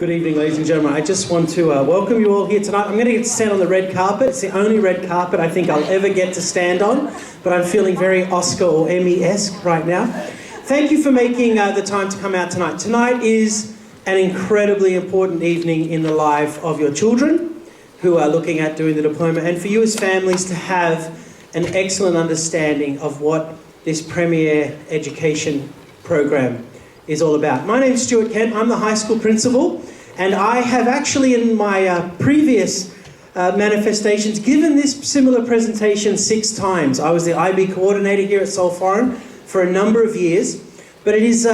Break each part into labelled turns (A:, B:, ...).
A: Good evening, ladies and gentlemen. I just want to welcome you all here tonight. I'm going to get to stand on the red carpet. It's the only red carpet I think I'll ever get to stand on, but I'm feeling very Oscar or Emmy-esque right now. Thank you for making the time to come out tonight. Tonight is an incredibly important evening in the life of your children who are looking at doing the diploma, and for you as families to have an excellent understanding of what this premier education program is all about. My name's Stuart Kent. I'm the high school principal, and I have actually in my previous manifestations given this similar presentation 6 times. I was the IB coordinator here at Sulphur for a number of years, but it is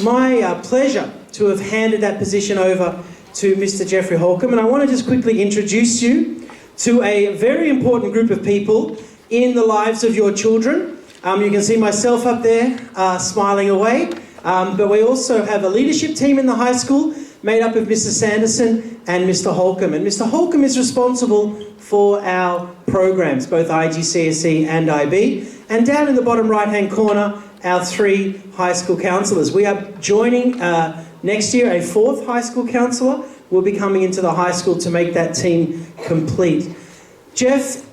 A: my pleasure to have handed that position over to Mr. Jeffrey Holcomb, and I want to just quickly introduce you to a very important group of people in the lives of your children. You can see myself up there smiling away. But we also have a leadership team in the high school made up of Mr. Sanderson and Mr. Holcomb. And Mr. Holcomb is responsible for our programs, both IGCSE and IB. And down in the bottom right-hand corner, our 3 high school counsellors. We are joining next year a 4th high school counsellor. Will be coming into the high school to make that team complete. Jeff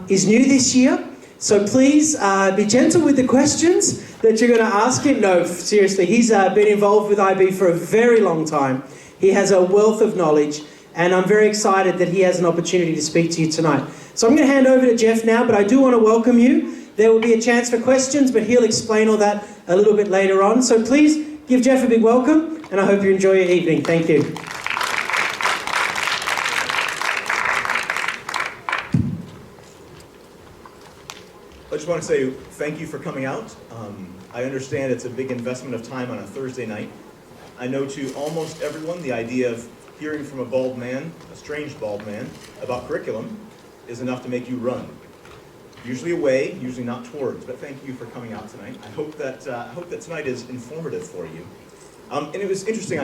A: is new this year, so please be gentle with the questions that you're going to ask him. No, seriously, he's been involved with IB for a very long time. He has a wealth of knowledge, and I'm very excited that he has an opportunity to speak to you tonight. So I'm going to hand over to Jeff now, but I do want to welcome you. There will be a chance for questions, but he'll explain all that a little bit later on. So please give Jeff a big welcome, and I hope you enjoy your evening. Thank you.
B: I just want to say thank you for coming out. I understand it's a big investment of time on a Thursday night. I know to almost everyone the idea of hearing from a bald man, a strange bald man, about curriculum is enough to make you run. Usually away, usually not towards, but thank you for coming out tonight. I hope that tonight is informative for you. And it was interesting,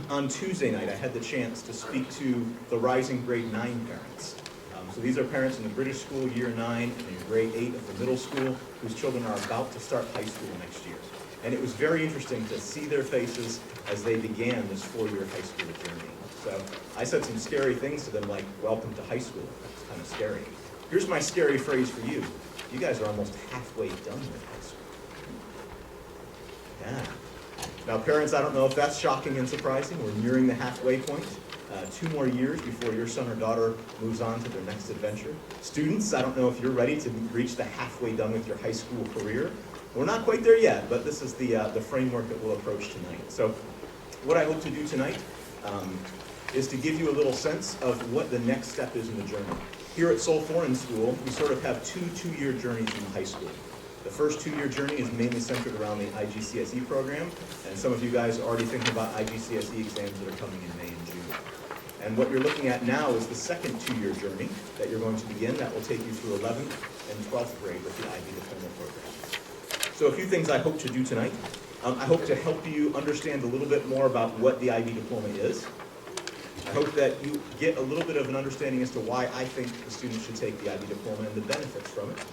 B: on Tuesday night, I had the chance to speak to the rising grade 9 parents. So these are parents in the British school, year 9, and in grade 8 of the middle school, whose children are about to start high school next year. And it was very interesting to see their faces as they began this 4-year high school journey. So I said some scary things to them like, welcome to high school. It's kind of scary. Here's my scary phrase for you. You guys are almost halfway done with high school. Yeah. Now parents, I don't know if that's shocking and surprising. We're nearing the halfway point. 2 more years before your son or daughter moves on to their next adventure. Students, I don't know if you're ready to reach the halfway done with your high school career. We're not quite there yet, but this is the framework that we'll approach tonight. So what I hope to do tonight is to give you a little sense of what the next step is in the journey. Here at Sulphur School, we sort of have 2 2-year journeys in high school. The first 2-year journey is mainly centered around the IGCSE program, and some of you guys are already thinking about IGCSE exams that are coming in May and June. And what you're looking at now is the second 2-year journey that you're going to begin that will take you through 11th and 12th grade with the IB Diploma program. So a few things I hope to do tonight. I hope to help you understand a little bit more about what the IB Diploma is. I hope that you get a little bit of an understanding as to why I think the students should take the IB Diploma and the benefits from it.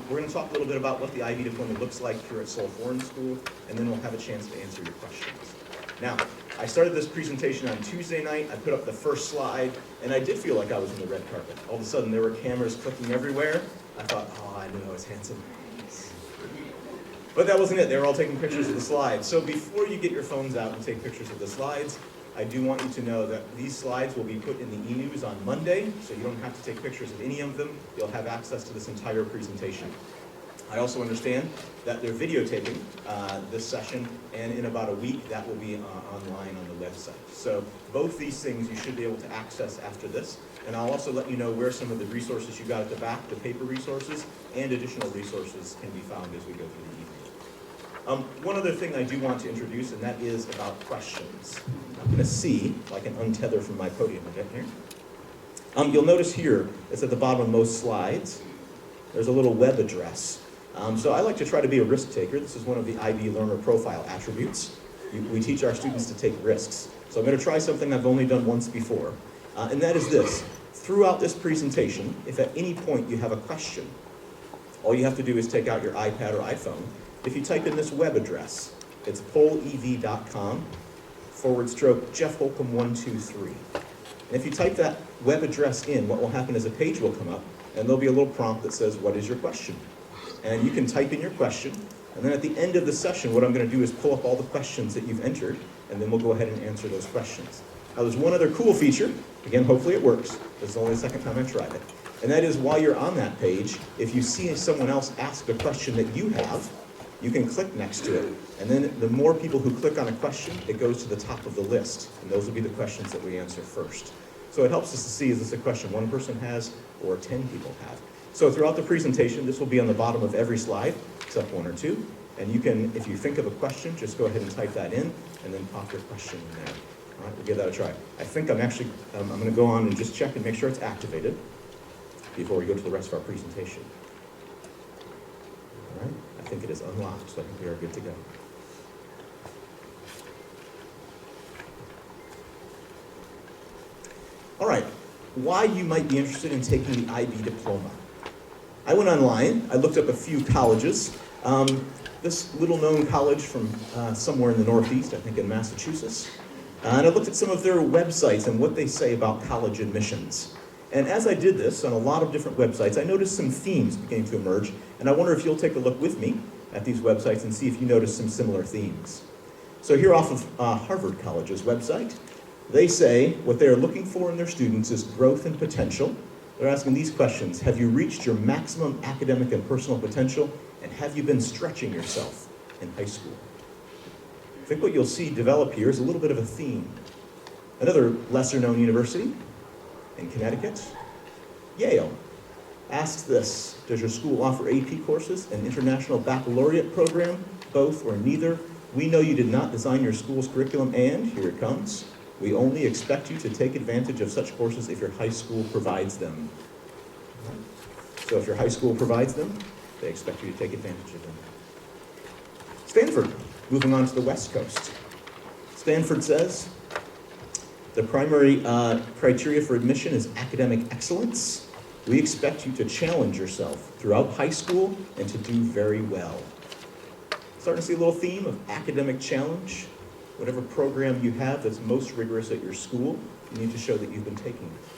B: We're going to talk a little bit about what the IB Diploma looks like here at Sulphur School, and then we'll have a chance to answer your questions. Now, I started this presentation on Tuesday night. I put up the first slide, and I did feel like I was in the red carpet. All of a sudden, there were cameras clicking everywhere. I thought, oh, I knew I was handsome. But that wasn't it. They were all taking pictures of the slides. So before you get your phones out and take pictures of the slides, I do want you to know that these slides will be put in the e-news on Monday, so you don't have to take pictures of any of them. You'll have access to this entire presentation. I also understand that they're videotaping this session, and in about a week that will be online on the website. So both these things you should be able to access after this, and I'll also let you know where some of the resources you got at the back, the paper resources, and additional resources can be found as we go through the evening. One other thing I do want to introduce, and that is about questions. I'm going to see if I can untether from my podium a bit here. You'll notice here, it's at the bottom of most slides, there's a little web address. So I like to try to be a risk taker. This is one of the IB Learner Profile attributes. We teach our students to take risks. So I'm going to try something I've only done once before, and that is this. Throughout this presentation, if at any point you have a question, all you have to do is take out your iPad or iPhone. If you type in this web address, it's pollev.com /Jeff Holcomb 123. And if you type that web address in, what will happen is a page will come up, and there'll be a little prompt that says, what is your question? And you can type in your question, and then at the end of the session, what I'm going to do is pull up all the questions that you've entered, and then we'll go ahead and answer those questions. Now, there's one other cool feature. Again, hopefully it works. This is only the second time I've tried it. And that is, while you're on that page, if you see someone else ask a question that you have, you can click next to it. And then the more people who click on a question, it goes to the top of the list. And those will be the questions that we answer first. So it helps us to see, is this a question one person has or 10 people have? So throughout the presentation, this will be on the bottom of every slide, except one or two. And you can, if you think of a question, just go ahead and type that in, and then pop your question in there. All right, we'll give that a try. I think I'm going to go on and just check and make sure it's activated before we go to the rest of our presentation. All right, I think it is unlocked, so I think we are good to go. All right, why you might be interested in taking the IB Diploma. I went online, I looked up a few colleges. This little-known college from somewhere in the Northeast, I think in Massachusetts. And I looked at some of their websites and what they say about college admissions. And as I did this on a lot of different websites, I noticed some themes beginning to emerge, and I wonder if you'll take a look with me at these websites and see if you notice some similar themes. So here off of Harvard College's website, they say what they're looking for in their students is growth and potential. They're asking these questions: have you reached your maximum academic and personal potential, and have you been stretching yourself in high school? I think what you'll see develop here is a little bit of a theme. Another lesser-known university in Connecticut, Yale, asks this: does your school offer AP courses, an international baccalaureate program, both or neither? We know you did not design your school's curriculum, and here it comes: we only expect you to take advantage of such courses if your high school provides them. So if your high school provides them, they expect you to take advantage of them. Stanford, moving on to the West Coast. Stanford says, the primary criteria for admission is academic excellence. We expect you to challenge yourself throughout high school and to do very well. Starting to see a little theme of academic challenge. Whatever program you have that's most rigorous at your school, you need to show that you've been taking it.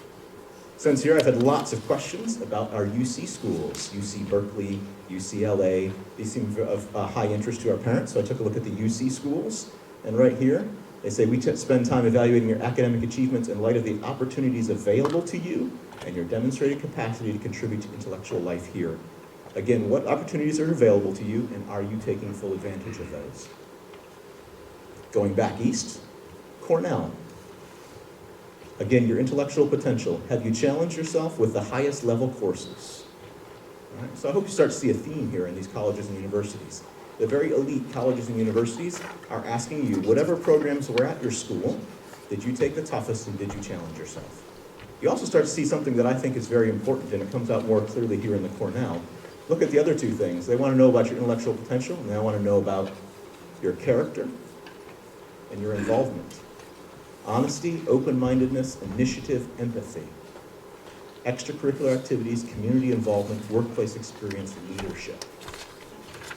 B: Since here, I've had lots of questions about our UC schools, UC Berkeley, UCLA. These seem of high interest to our parents, so I took a look at the UC schools. And right here, they say we spend time evaluating your academic achievements in light of the opportunities available to you and your demonstrated capacity to contribute to intellectual life here. Again, what opportunities are available to you, and are you taking full advantage of those? Going back east, Cornell. Again, your intellectual potential. Have you challenged yourself with the highest level courses? All right, so I hope you start to see a theme here in these colleges and universities. The very elite colleges and universities are asking you, whatever programs were at your school, did you take the toughest and did you challenge yourself? You also start to see something that I think is very important, and it comes out more clearly here in the Cornell. Look at the other two things. They want to know about your intellectual potential, and they want to know about your character and your involvement. Honesty, open-mindedness, initiative, empathy. Extracurricular activities, community involvement, workplace experience, leadership.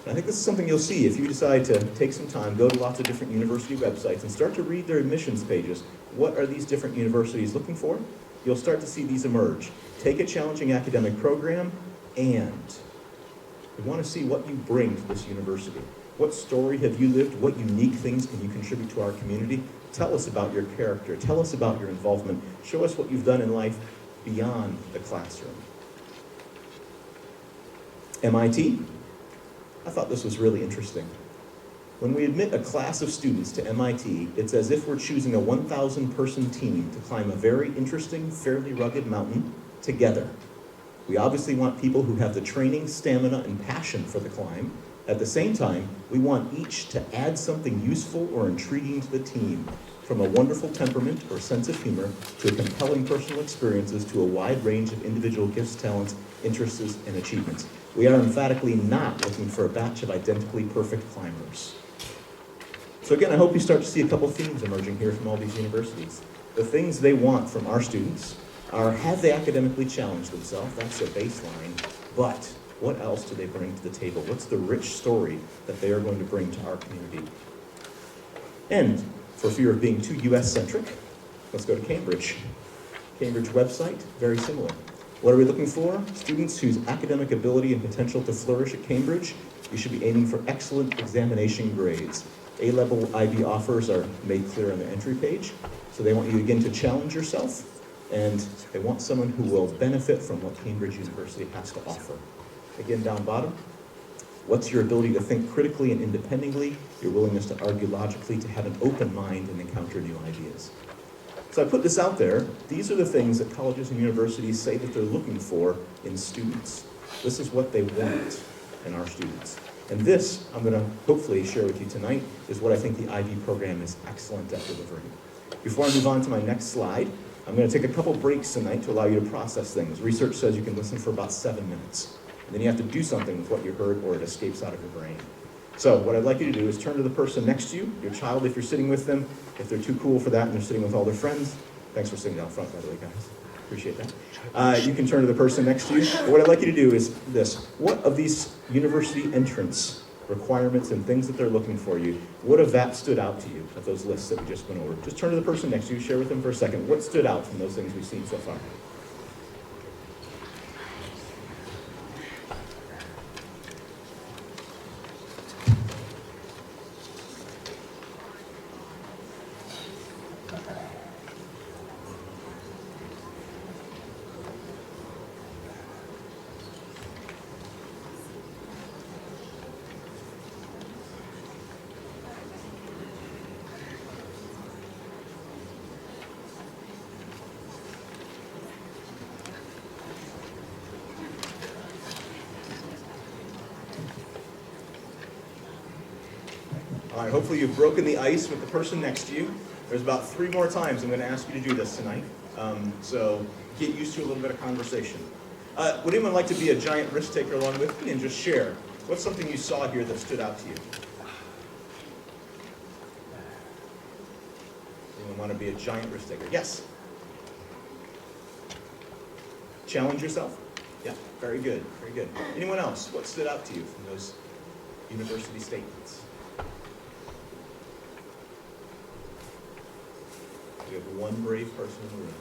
B: And I think this is something you'll see if you decide to take some time, go to lots of different university websites and start to read their admissions pages. What are these different universities looking for? You'll start to see these emerge. Take a challenging academic program, and we want to see what you bring to this university. What story have you lived? What unique things can you contribute to our community? Tell us about your character. Tell us about your involvement. Show us what you've done in life beyond the classroom. MIT, I thought this was really interesting. When we admit a class of students to MIT, it's as if we're choosing a 1,000-person team to climb a very interesting, fairly rugged mountain together. We obviously want people who have the training, stamina, and passion for the climb. At the same time, we want each to add something useful or intriguing to the team, from a wonderful temperament or sense of humor to compelling personal experiences to a wide range of individual gifts, talents, interests, and achievements. We are emphatically not looking for a batch of identically perfect climbers. So again, I hope you start to see a couple themes emerging here from all these universities. The things they want from our students are, have they academically challenged themselves? That's the baseline. But what else do they bring to the table? What's the rich story that they are going to bring to our community? And For fear of being too US-centric, let's go to Cambridge. Cambridge website, very similar. What are we looking for? Students whose academic ability and potential to flourish at Cambridge. You should be aiming for excellent examination grades. A-level IB offers are made clear on the entry page. So they want you again to challenge yourself, and they want someone who will benefit from what Cambridge University has to offer. Again, down bottom, what's your ability to think critically and independently, your willingness to argue logically, to have an open mind and encounter new ideas. So I put this out there. These are the things that colleges and universities say that they're looking for in students. This is what they want in our students. And this, I'm going to hopefully share with you tonight, is what I think the IB program is excellent at delivering. Before I move on to my next slide, I'm going to take a couple breaks tonight to allow you to process things. Research says you can listen for about 7 minutes. And then you have to do something with what you heard or it escapes out of your brain. So what I'd like you to do is turn to the person next to you, your child if you're sitting with them. If they're too cool for that and they're sitting with all their friends, thanks for sitting down front, by the way, guys. Appreciate that. You can turn to the person next to you. What I'd like you to do is this. What of these university entrance requirements and things that they're looking for you, what of that stood out to you of those lists that we just went over? Just turn to the person next to you, share with them for a second. What stood out from those things we've seen so far? All right, hopefully you've broken the ice with the person next to you. There's about 3 more times I'm going to ask you to do this tonight. So get used to a little bit of conversation. Would anyone like to be a giant risk taker along with me and just share? What's something you saw here that stood out to you? Anyone want to be a giant risk taker? Yes? Challenge yourself? Yeah, very good, very good. Anyone else? What stood out to you from those university statements? We have one brave person in the room.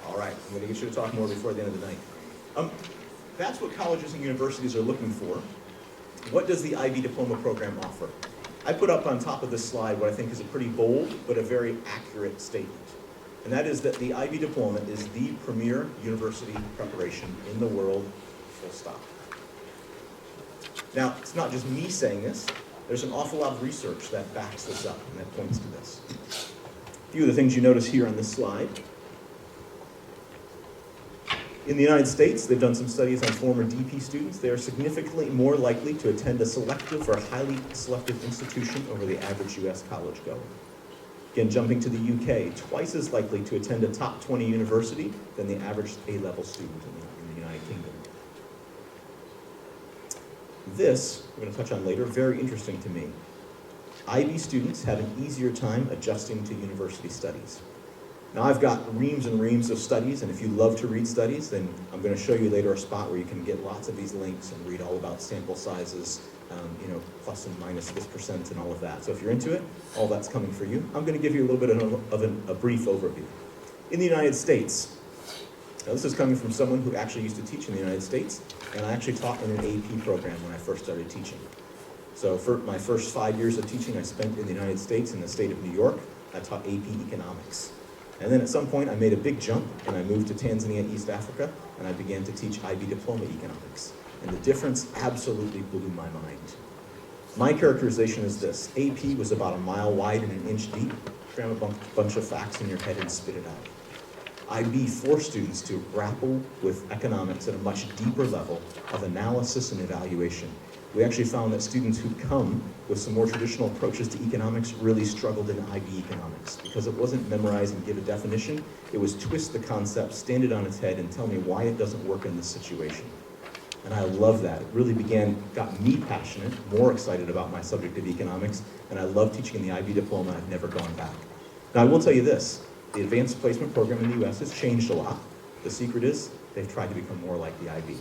B: All right, I'm going to get you to talk more before the end of the night. That's what colleges and universities are looking for. What does the IB Diploma program offer? I put up on top of this slide what I think is a pretty bold but a very accurate statement. And that is that the IB Diploma is the premier university preparation in the world, full stop. Now, it's not just me saying this. There's an awful lot of research that backs this up and that points to this. A few of the things you notice here on this slide. In the United States, they've done some studies on former DP students. They are significantly more likely to attend a selective or highly selective institution over the average US college goer. Again, jumping to the UK, twice as likely to attend a top 20 university than the average A-level student in the United Kingdom. This, we're going to touch on later, very interesting to me. IB students have an easier time adjusting to university studies. Now I've got reams and reams of studies, and if you love to read studies, then I'm going to show you later a spot where you can get lots of these links and read all about sample sizes, plus and minus this percent and all of that. So if you're into it, all that's coming for you. I'm going to give you a little bit of a brief overview. In the United States, now this is coming from someone who actually used to teach in the United States, and I actually taught in an AP program when I first started teaching. So for my first 5 years of teaching, I spent in the United States, in the state of New York. I taught AP Economics. And then at some point, I made a big jump, and I moved to Tanzania, East Africa, and I began to teach IB Diploma Economics. And the difference absolutely blew my mind. My characterization is this. AP was about a mile wide and an inch deep. Cram a bunch of facts in your head and spit it out. IB forced students to grapple with economics at a much deeper level of analysis and evaluation. We actually found that students who come with some more traditional approaches to economics really struggled in IB economics because it wasn't memorize and give a definition. It was twist the concept, stand it on its head, and tell me why it doesn't work in this situation. And I love that. It really got me passionate, more excited about my subject of economics, and I love teaching in the IB Diploma. I've never gone back. Now I will tell you this, the advanced placement program in the US has changed a lot. The secret is they've tried to become more like the IB.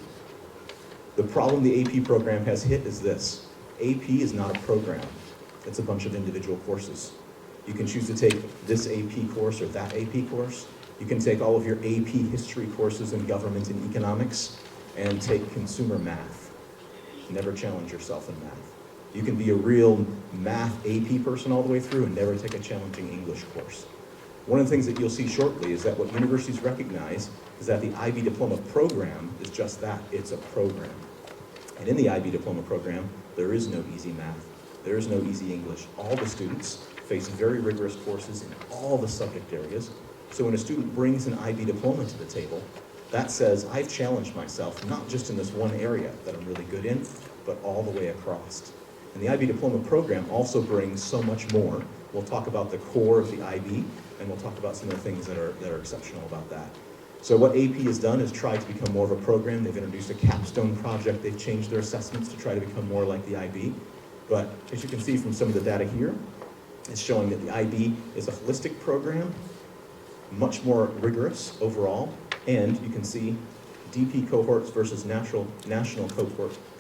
B: The problem the AP program has hit is this. AP is not a program. It's a bunch of individual courses. You can choose to take this AP course or that AP course. You can take all of your AP history courses in government and economics and take consumer math. Never challenge yourself in math. You can be a real math AP person all the way through and never take a challenging English course. One of the things that you'll see shortly is that what universities recognize is that the IB Diploma program is just that, it's a program. And in the IB Diploma program, there is no easy math, there is no easy English. All the students face very rigorous courses in all the subject areas. So when a student brings an IB Diploma to the table, that says, I've challenged myself, not just in this one area that I'm really good in, but all the way across. And the IB Diploma program also brings so much more. We'll talk about the core of the IB, and we'll talk about some of the things that are exceptional about that. So what AP has done is try to become more of a program. They've introduced a capstone project. They've changed their assessments to try to become more like the IB. But as you can see from some of the data here, it's showing that the IB is a holistic program, much more rigorous overall, and you can see DP cohorts versus national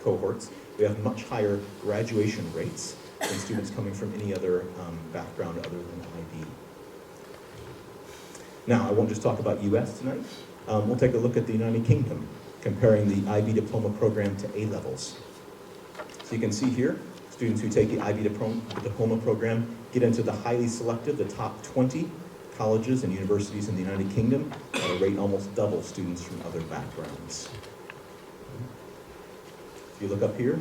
B: cohorts. We have much higher graduation rates than students coming from any other background other than IB. Now, I won't just talk about US tonight. We'll take a look at the United Kingdom, comparing the IB Diploma program to A-levels. So you can see here, students who take the IB Diploma program get into the highly selective, the top 20 colleges and universities in the United Kingdom at a rate almost double students from other backgrounds. If you look up here,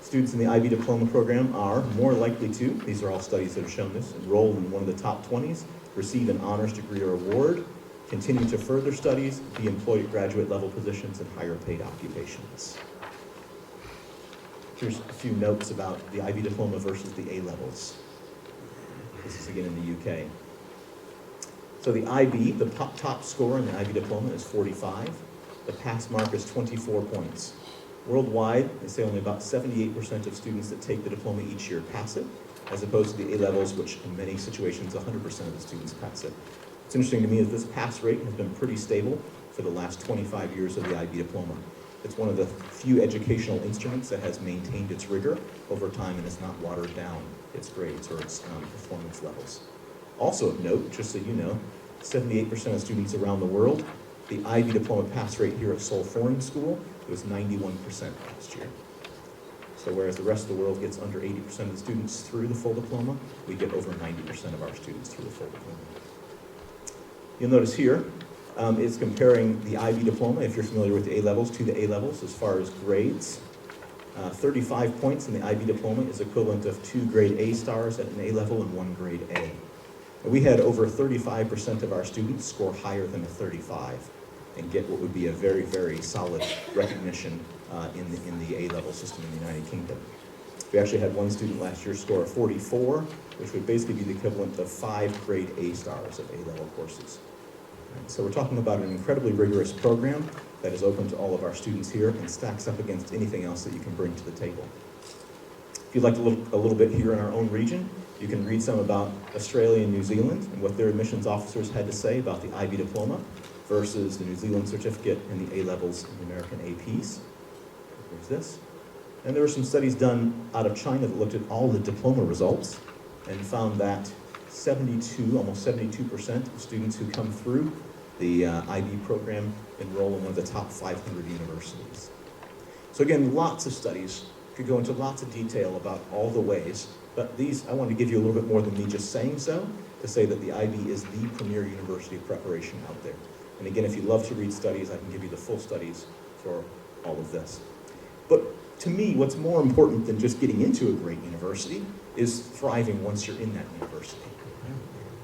B: students in the IB Diploma program are more likely to, these are all studies that have shown this, enroll in one of the top 20s, receive an honors degree or award, continue to further studies, be employed at graduate level positions and higher paid occupations. Here's a few notes about the IB Diploma versus the A-levels. This is again in the UK. So the IB, the top score in the IB Diploma is 45. The pass mark is 24 points. Worldwide, they say only about 78% of students that take the diploma each year pass it, as opposed to the A-levels, which in many situations 100% of the students pass it. What's interesting to me is this pass rate has been pretty stable for the last 25 years of the IB Diploma. It's one of the few educational instruments that has maintained its rigor over time and has not watered down its grades or its performance levels. Also of note, just so you know, 78% of students around the world, the IB Diploma pass rate here at Seoul Foreign School was 91% last year. So whereas the rest of the world gets under 80% of the students through the full diploma, we get over 90% of our students through the full diploma. You'll notice here, it's comparing the IB Diploma, if you're familiar with the A-levels, to the A-levels as far as grades. 35 points in the IB Diploma is equivalent of 2 grade A stars at an A-level and 1 grade A. And we had over 35% of our students score higher than a 35 and get what would be a very, very solid recognition in the A-level system in the United Kingdom. We actually had one student last year score a 44, which would basically be the equivalent of 5 grade A stars of A-level courses. And so we're talking about an incredibly rigorous program that is open to all of our students here and stacks up against anything else that you can bring to the table. If you'd like to look a little bit here in our own region, you can read some about Australia and New Zealand and what their admissions officers had to say about the IB Diploma versus the New Zealand certificate and the A-levels and the American APs. There's this. And there were some studies done out of China that looked at all the diploma results and found that almost 72% of students who come through the IB program enroll in one of the top 500 universities. So again, lots of studies, could go into lots of detail about all the ways, but these, I wanted to give you a little bit more than me just saying so, to say that the IB is the premier university of preparation out there. And again, if you love to read studies, I can give you the full studies for all of this. But to me, what's more important than just getting into a great university is thriving once you're in that university.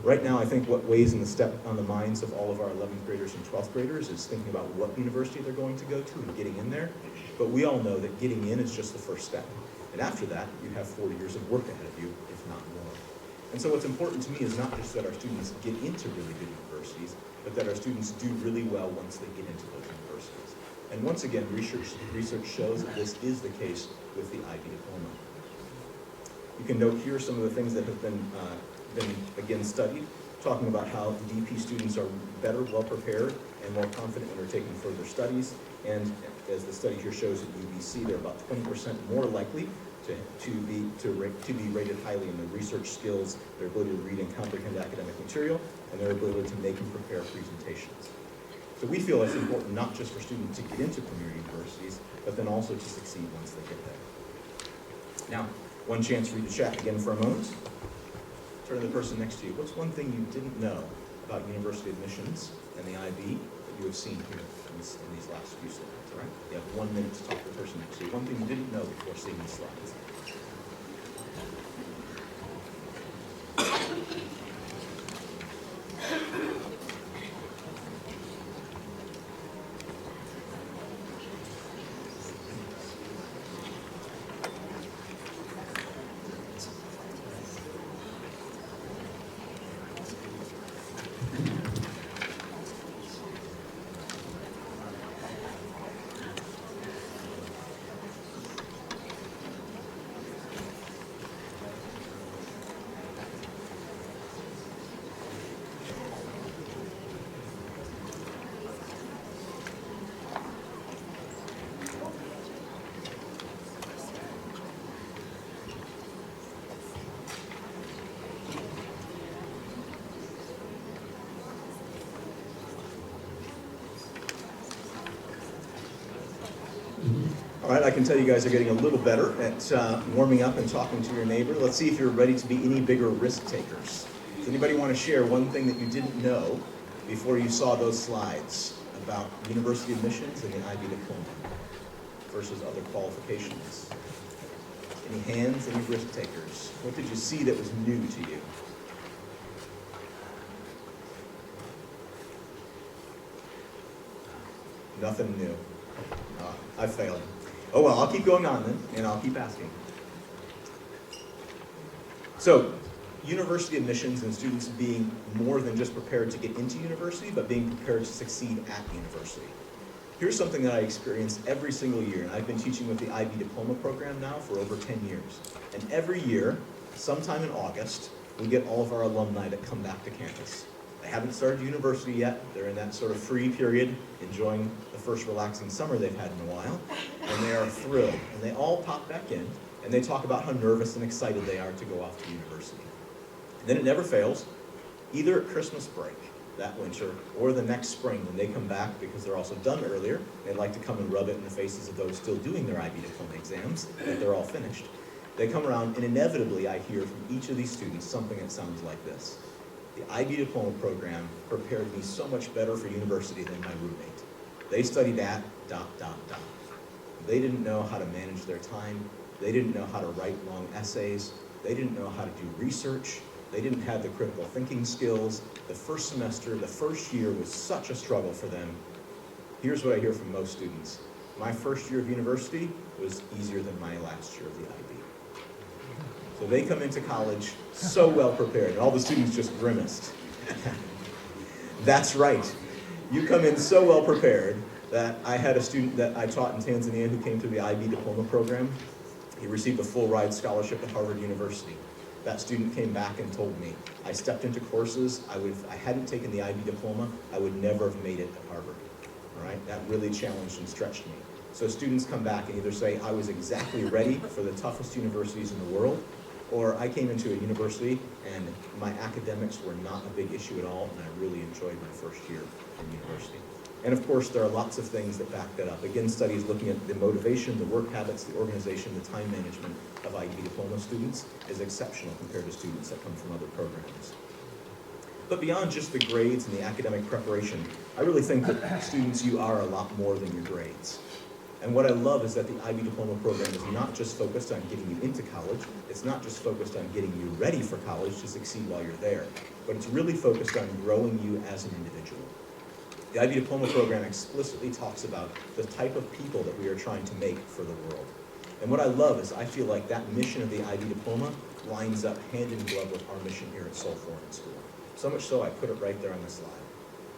B: Right now, I think what weighs on the minds of all of our 11th graders and 12th graders is thinking about what university they're going to go to and getting in there. But we all know that getting in is just the first step. And after that, you have 40 years of work ahead of you, if not more. And so what's important to me is not just that our students get into really good universities, but that our students do really well once they get into those universities. And once again, research shows that this is the case with the IB Diploma. You can note here some of the things that have been again studied, talking about how the DP students are better, well prepared, and more confident when they're taking further studies. And as the study here shows at UBC, they're about 20% more likely to be rated highly in their research skills, their ability to read and comprehend academic material, and their ability to make and prepare presentations. So we feel it's important not just for students to get into premier universities, but then also to succeed once they get there. Now, one chance for you to chat again for a moment. Turn to the person next to you. What's one thing you didn't know about university admissions and the IB that you have seen here in these last few slides, all right? You have 1 minute to talk to the person next to you. One thing you didn't know before seeing these slides. All right, I can tell you guys are getting a little better at warming up and talking to your neighbor. Let's see if you're ready to be any bigger risk takers. Does anybody want to share one thing that you didn't know before you saw those slides about university admissions and the IB diploma versus other qualifications? Any hands, any risk takers? What did you see that was new to you? Nothing new. I failed. Oh well, I'll keep going on then, and I'll keep asking. So, university admissions and students being more than just prepared to get into university, but being prepared to succeed at university. Here's something that I experience every single year, and I've been teaching with the IB Diploma program now for over 10 years. And every year, sometime in August, we get all of our alumni that come back to campus. They haven't started university yet. They're in that sort of free period, enjoying the first relaxing summer they've had in a while, and they are thrilled. And they all pop back in, and they talk about how nervous and excited they are to go off to university. And then it never fails, either at Christmas break that winter or the next spring when they come back, because they're also done earlier, they'd like to come and rub it in the faces of those still doing their IB Diploma exams, that they're all finished. They come around, and inevitably I hear from each of these students something that sounds like this. The IB Diploma program prepared me so much better for university than my roommate. They studied at ... They didn't know how to manage their time. They didn't know how to write long essays. They didn't know how to do research. They didn't have the critical thinking skills. The first semester, the first year was such a struggle for them. Here's what I hear from most students. My first year of university was easier than my last year of the IB. So they come into college so well prepared, and all the students just grimaced. That's right. You come in so well prepared that I had a student that I taught in Tanzania who came through the IB Diploma program. He received a full ride scholarship at Harvard University. That student came back and told me, I stepped into courses, if I hadn't taken the IB Diploma, I would never have made it at Harvard. All right? That really challenged and stretched me. So students come back and either say, I was exactly ready for the toughest universities in the world, or I came into a university and my academics were not a big issue at all, and I really enjoyed my first year in university. And of course, there are lots of things that back that up. Again, studies looking at the motivation, the work habits, the organization, the time management of IB Diploma students is exceptional compared to students that come from other programs. But beyond just the grades and the academic preparation, I really think that students, you are a lot more than your grades. And what I love is that the IB Diploma program is not just focused on getting you into college, it's not just focused on getting you ready for college to succeed while you're there, but it's really focused on growing you as an individual. The IB Diploma program explicitly talks about the type of people that we are trying to make for the world. And what I love is I feel like that mission of the IB Diploma lines up hand in glove with our mission here at Seoul Foreign School. So much so I put it right there on the slide.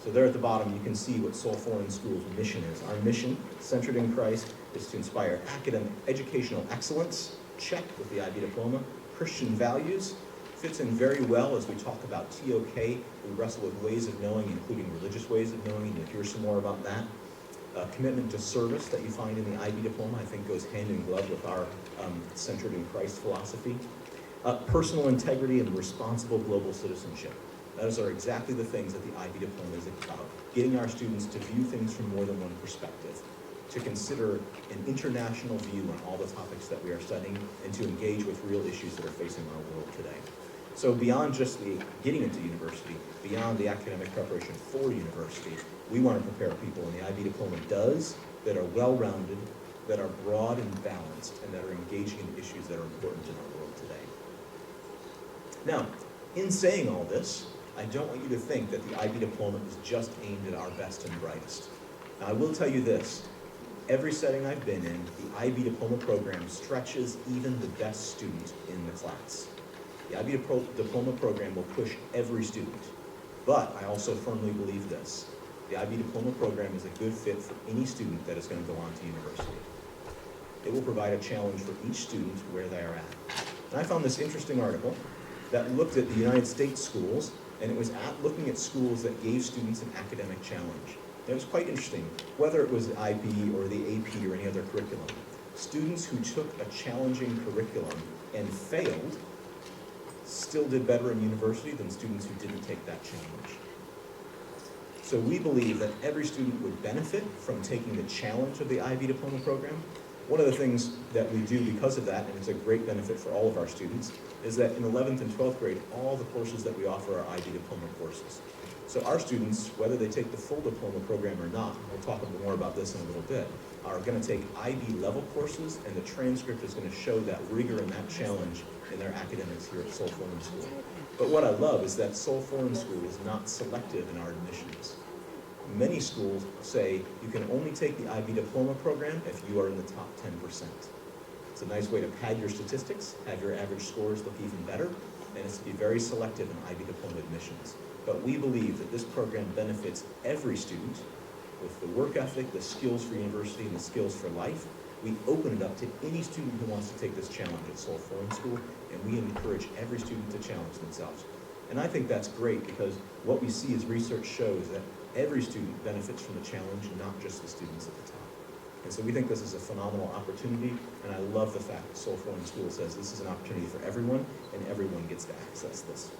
B: So there at the bottom, you can see what Seoul Foreign School's mission is. Our mission, centered in Christ, is to inspire academic, educational excellence, check with the IB Diploma, Christian values, fits in very well as we talk about TOK. We wrestle with ways of knowing, including religious ways of knowing, and you'll hear some more about that. Commitment to service that you find in the IB Diploma, I think, goes hand in glove with our centered in Christ philosophy. Personal integrity and responsible global citizenship. Those are exactly the things that the IB Diploma is about. Getting our students to view things from more than one perspective, to consider an international view on all the topics that we are studying, and to engage with real issues that are facing our world today. So beyond just the getting into university, beyond the academic preparation for university, we want to prepare people, and the IB Diploma does, that are well-rounded, that are broad and balanced, and that are engaging in issues that are important in our world today. Now, in saying all this, I don't want you to think that the IB Diploma is just aimed at our best and brightest. Now, I will tell you this. Every setting I've been in, the IB Diploma program stretches even the best student in the class. The IB Diploma program will push every student. But I also firmly believe this. The IB Diploma program is a good fit for any student that is going to go on to university. It will provide a challenge for each student where they are at. And I found this interesting article that looked at the United States schools, and it was looking at schools that gave students an academic challenge. And it was quite interesting, whether it was the IB or the AP or any other curriculum. Students who took a challenging curriculum and failed still did better in university than students who didn't take that challenge. So we believe that every student would benefit from taking the challenge of the IB Diploma program. One of the things that we do because of that, and it's a great benefit for all of our students, is that in 11th and 12th grade, all the courses that we offer are IB Diploma courses. So our students, whether they take the full diploma program or not, we'll talk a bit more about this in a little bit, are going to take IB level courses, and the transcript is going to show that rigor and that challenge in their academics here at Seoul Foreign School. But what I love is that Seoul Foreign School is not selective in our admissions. Many schools say you can only take the IB Diploma program if you are in the top 10%. It's a nice way to pad your statistics, have your average scores look even better, and it's to be very selective in IB Diploma admissions. But we believe that this program benefits every student with the work ethic, the skills for university, and the skills for life. We open it up to any student who wants to take this challenge at Seoul Foreign School, and we encourage every student to challenge themselves. And I think that's great because what we see is research shows that every student benefits from the challenge, not just the students at the top. And so we think this is a phenomenal opportunity, and I love the fact that Seoul Foreign School says this is an opportunity for everyone, and everyone gets to access this.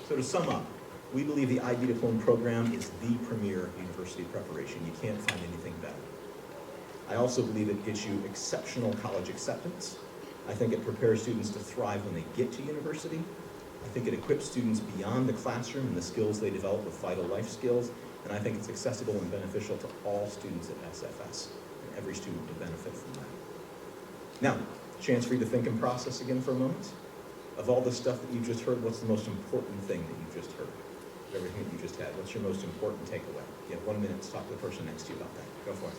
B: So to sum up, we believe the IB Diploma program is the premier university preparation. You can't find anything better. I also believe it gives you exceptional college acceptance. I think it prepares students to thrive when they get to university. I think it equips students beyond the classroom and the skills they develop with vital life skills. And I think it's accessible and beneficial to all students at SFS. And every student will benefit from that. Now, chance for you to think and process again for a moment. Of all the stuff that you just heard, what's the most important thing that you just heard? Of everything that you just had, what's your most important takeaway? You have 1 minute to talk to the person next to you about that. Go for it.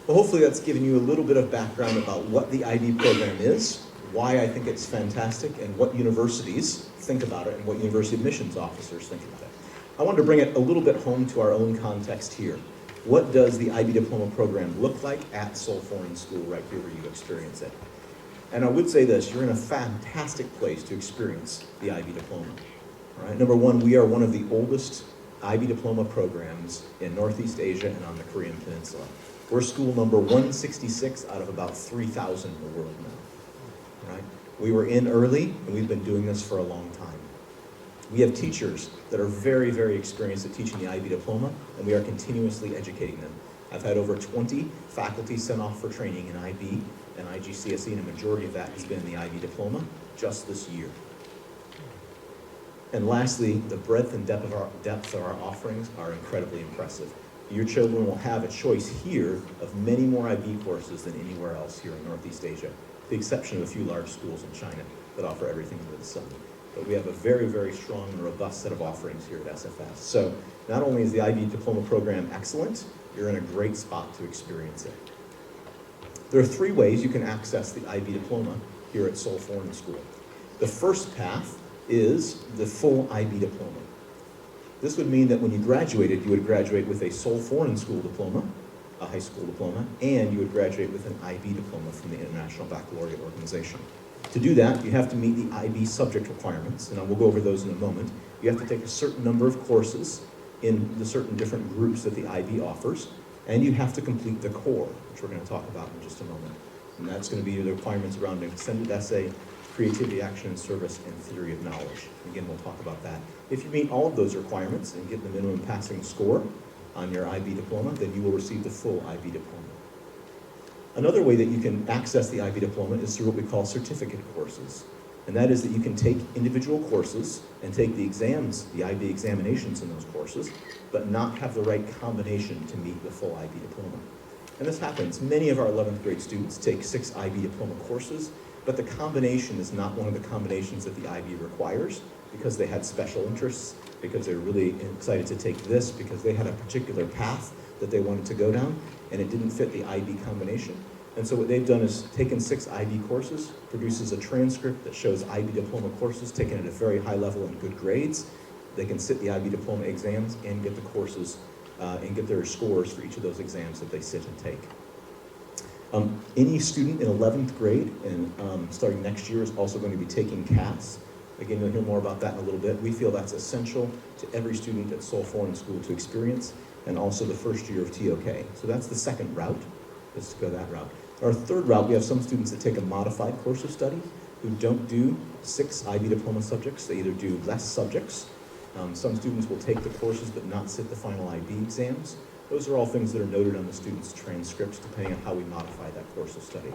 B: Well, hopefully that's given you a little bit of background about what the IB program is, why I think it's fantastic, and what universities think about it, and what university admissions officers think about it. I wanted to bring it a little bit home to our own context here. What does the IB Diploma program look like at Seoul Foreign School right here where you experience it? And I would say this, you're in a fantastic place to experience the IB Diploma. All right? Number one, we are one of the oldest IB Diploma programs in Northeast Asia and on the Korean Peninsula. We're school number 166 out of about 3,000 in the world now. Right? We were in early, and we've been doing this for a long time. We have teachers that are very, very experienced at teaching the IB Diploma, and we are continuously educating them. I've had over 20 faculty sent off for training in IB and IGCSE, and a majority of that has been in the IB Diploma just this year. And lastly, the breadth and depth of our offerings are incredibly impressive. Your children will have a choice here of many more IB courses than anywhere else here in Northeast Asia, with the exception of a few large schools in China that offer everything under the sun. But we have a very, very strong and robust set of offerings here at SFS. So not only is the IB Diploma program excellent, you're in a great spot to experience it. There are 3 ways you can access the IB Diploma here at Seoul Foreign School. The first path is the full IB Diploma. This would mean that when you graduated, you would graduate with a Seoul Foreign School Diploma, a high school diploma, and you would graduate with an IB Diploma from the International Baccalaureate Organization. To do that, you have to meet the IB subject requirements, and we'll go over those in a moment. You have to take a certain number of courses in the certain different groups that the IB offers, and you have to complete the core, which we're going to talk about in just a moment. And that's going to be the requirements around an extended essay, creativity, action, and service, and theory of knowledge. Again, we'll talk about that. If you meet all of those requirements and get the minimum passing score on your IB Diploma, then you will receive the full IB Diploma. Another way that you can access the IB Diploma is through what we call certificate courses. And that is that you can take individual courses and take the exams, the IB examinations in those courses, but not have the right combination to meet the full IB Diploma. And this happens. Many of our 11th grade students take 6 IB Diploma courses, but the combination is not one of the combinations that the IB requires because they had special interests, because they're really excited to take this, because they had a particular path that they wanted to go down, and it didn't fit the IB combination. And so what they've done is taken 6 IB courses, produces a transcript that shows IB Diploma courses taken at a very high level and good grades. They can sit the IB Diploma exams and get the courses and get their scores for each of those exams that they sit and take. Any student in 11th grade and starting next year is also going to be taking CAS. Again, you'll hear more about that in a little bit. We feel that's essential to every student at Seoul Foreign School to experience, and also the first year of TOK. So that's the second route, is to go that route. Our third route, we have some students that take a modified course of study who don't do 6 IB Diploma subjects. They either do less subjects. Some students will take the courses but not sit the final IB exams. Those are all things that are noted on the students' transcripts depending on how we modify that course of study.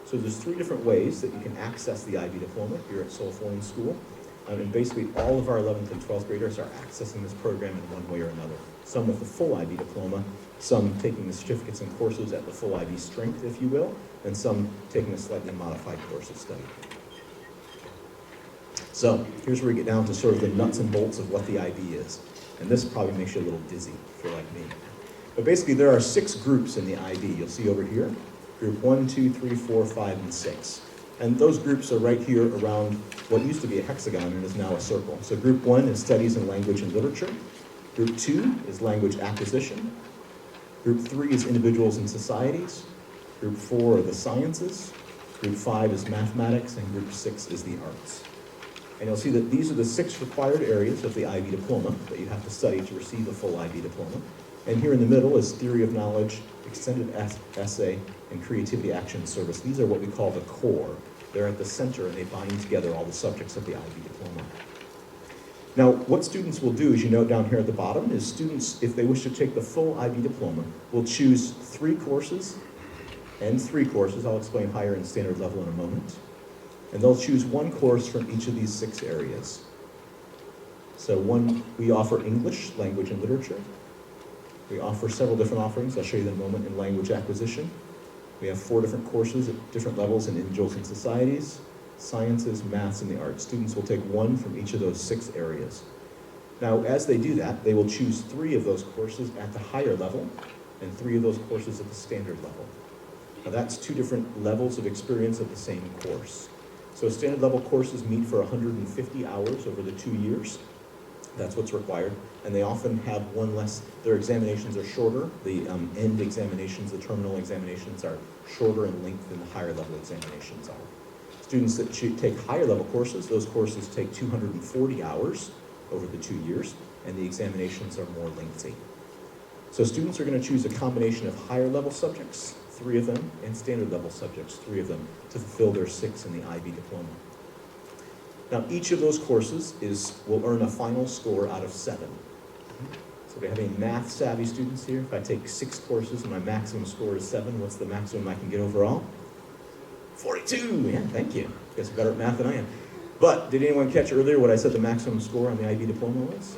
B: So there's 3 different ways that you can access the IB Diploma here at Seoul Foreign School. And basically all of our 11th and 12th graders are accessing this program in one way or another. Some with the full IB Diploma, some taking the certificates and courses at the full IB strength, if you will, and some taking a slightly modified course of study. So here's where we get down to sort of the nuts and bolts of what the IB is. And this probably makes you a little dizzy if you're like me. But basically there are 6 groups in the IB. You'll see over here, group 1, 2, 3, 4, 5, and 6. And those groups are right here around what used to be a hexagon and is now a circle. So group 1 is studies in language and literature. Group 2 is language acquisition. Group 3 is individuals and societies. Group 4 are the sciences. Group 5 is mathematics, and group 6 is the arts. And you'll see that these are the 6 required areas of the IB Diploma that you have to study to receive a full IB Diploma. And here in the middle is theory of knowledge, extended essay, and creativity, action, service. These are what we call the core. They're at the center and they bind together all the subjects of the IB Diploma. Now, what students will do, as you note down here at the bottom, is students, if they wish to take the full IB Diploma, will choose 3 courses and 3 courses. I'll explain higher and standard level in a moment. And they'll choose 1 course from each of these 6 areas. So we offer English, language, and literature. We offer several different offerings. I'll show you in a moment in language acquisition. We have 4 different courses at different levels in individuals and societies, sciences, maths, and the arts. Students will take 1 from each of those 6 areas. Now, as they do that, they will choose 3 of those courses at the higher level and 3 of those courses at the standard level. Now, that's 2 different levels of experience of the same course. So standard level courses meet for 150 hours over the 2 years. That's what's required. And they often have 1 less, their examinations are shorter. The end examinations, the terminal examinations are shorter in length than the higher level examinations are. Students that take higher level courses, those courses take 240 hours over the 2 years, and the examinations are more lengthy. So students are going to choose a combination of higher level subjects, 3 of them, and standard level subjects, 3 of them, to fulfill their 6 in the IB Diploma. Now, each of those courses will earn a final score out of 7. So we have any math-savvy students here? If I take 6 courses and my maximum score is 7, what's the maximum I can get overall? 42! Yeah, thank you. You guys are better at math than I am. But did anyone catch earlier what I said the maximum score on the IB Diploma was?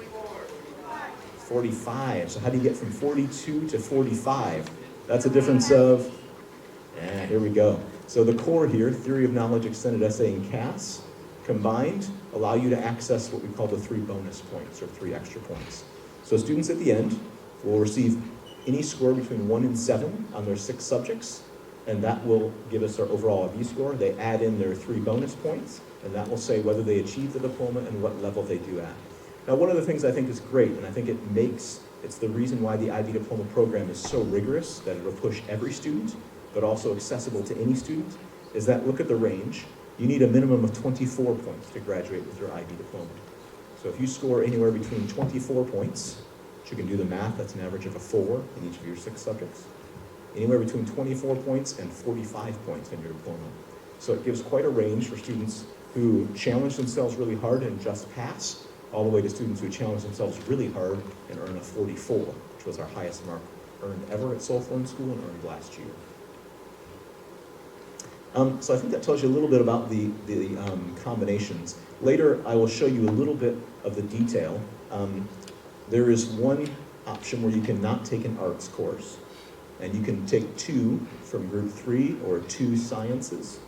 B: 45. So how do you get from 42 to 45? That's a difference of, here we go. So the core here, Theory of Knowledge, Extended Essay, and CAS, combined allow you to access what we call the 3 bonus points, or 3 extra points. So students at the end will receive any score between 1 and 7 on their 6 subjects, and that will give us our overall IB score. They add in their 3 bonus points, and that will say whether they achieve the diploma and what level they do at. Now, one of the things I think is great, and I think it's the reason why the IB Diploma program is so rigorous, that it'll push every student, but also accessible to any student, is that look at the range. You need a minimum of 24 points to graduate with your IB Diploma. So if you score anywhere between 24 points, which you can do the math, that's an average of a 4 in each of your 6 subjects, anywhere between 24 points and 45 points in your diploma. So it gives quite a range for students who challenge themselves really hard and just pass, all the way to students who challenge themselves really hard and earn a 44, which was our highest mark earned ever at Sulphur in school and earned last year. So I think that tells you a little bit about the combinations. Later, I will show you a little bit of the detail. There is one option where you cannot take an arts course, and you can take 2 from group 3 or 2 sciences,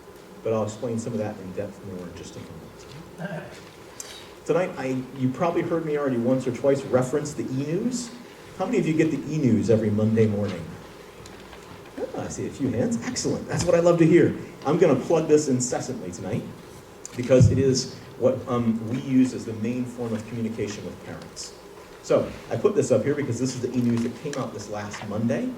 B: but I'll explain some of that in depth more in just a moment. Tonight, you probably heard me already once or twice reference the e-news. How many of you get the e-news every Monday morning? Oh, I see a few hands. Excellent. That's what I love to hear. I'm going to plug this incessantly tonight because it is what we use as the main form of communication with parents. So I put this up here because this is the e-news that came out this last Monday.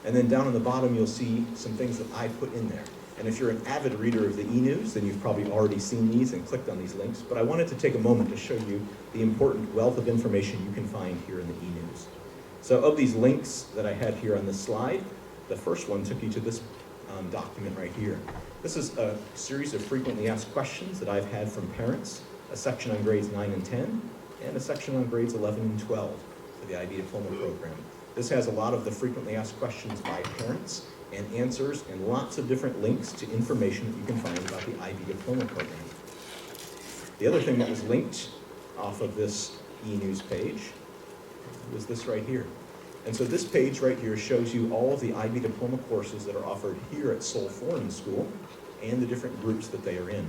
B: And then down on the bottom, you'll see some things that I put in there. And if you're an avid reader of the e-news, then you've probably already seen these and clicked on these links. But I wanted to take a moment to show you the important wealth of information you can find here in the e-news. So of these links that I had here on this slide, the first one took you to this document right here. This is a series of frequently asked questions that I've had from parents, a section on grades 9 and 10, and a section on grades 11 and 12 for the IB Diploma program. This has a lot of the frequently asked questions by parents and answers and lots of different links to information that you can find about the IB Diploma program. The other thing that was linked off of this e-news page was this right here. And so this page right here shows you all of the IB Diploma courses that are offered here at Seoul Foreign School and the different groups that they are in.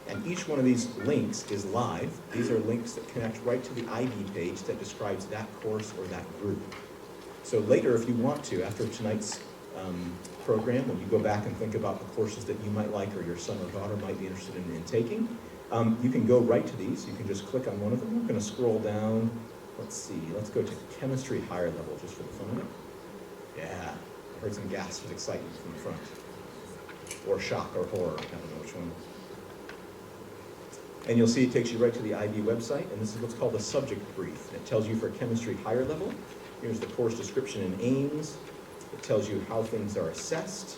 B: And each one of these links is live. These are links that connect right to the IB page that describes that course or that group. So later, if you want to, after tonight's program, when you go back and think about the courses that you might like or your son or daughter might be interested in taking, you can go right to these. You can just click on one of them. We're going to scroll down. Let's see. Let's go to chemistry higher level just for the fun of it. Yeah, I heard some gasps of excitement from the front. Or shock or horror. I don't know which one. And you'll see it takes you right to the IB website, and this is what's called a subject brief. And it tells you for chemistry higher level. Here's the course description and aims. It tells you how things are assessed,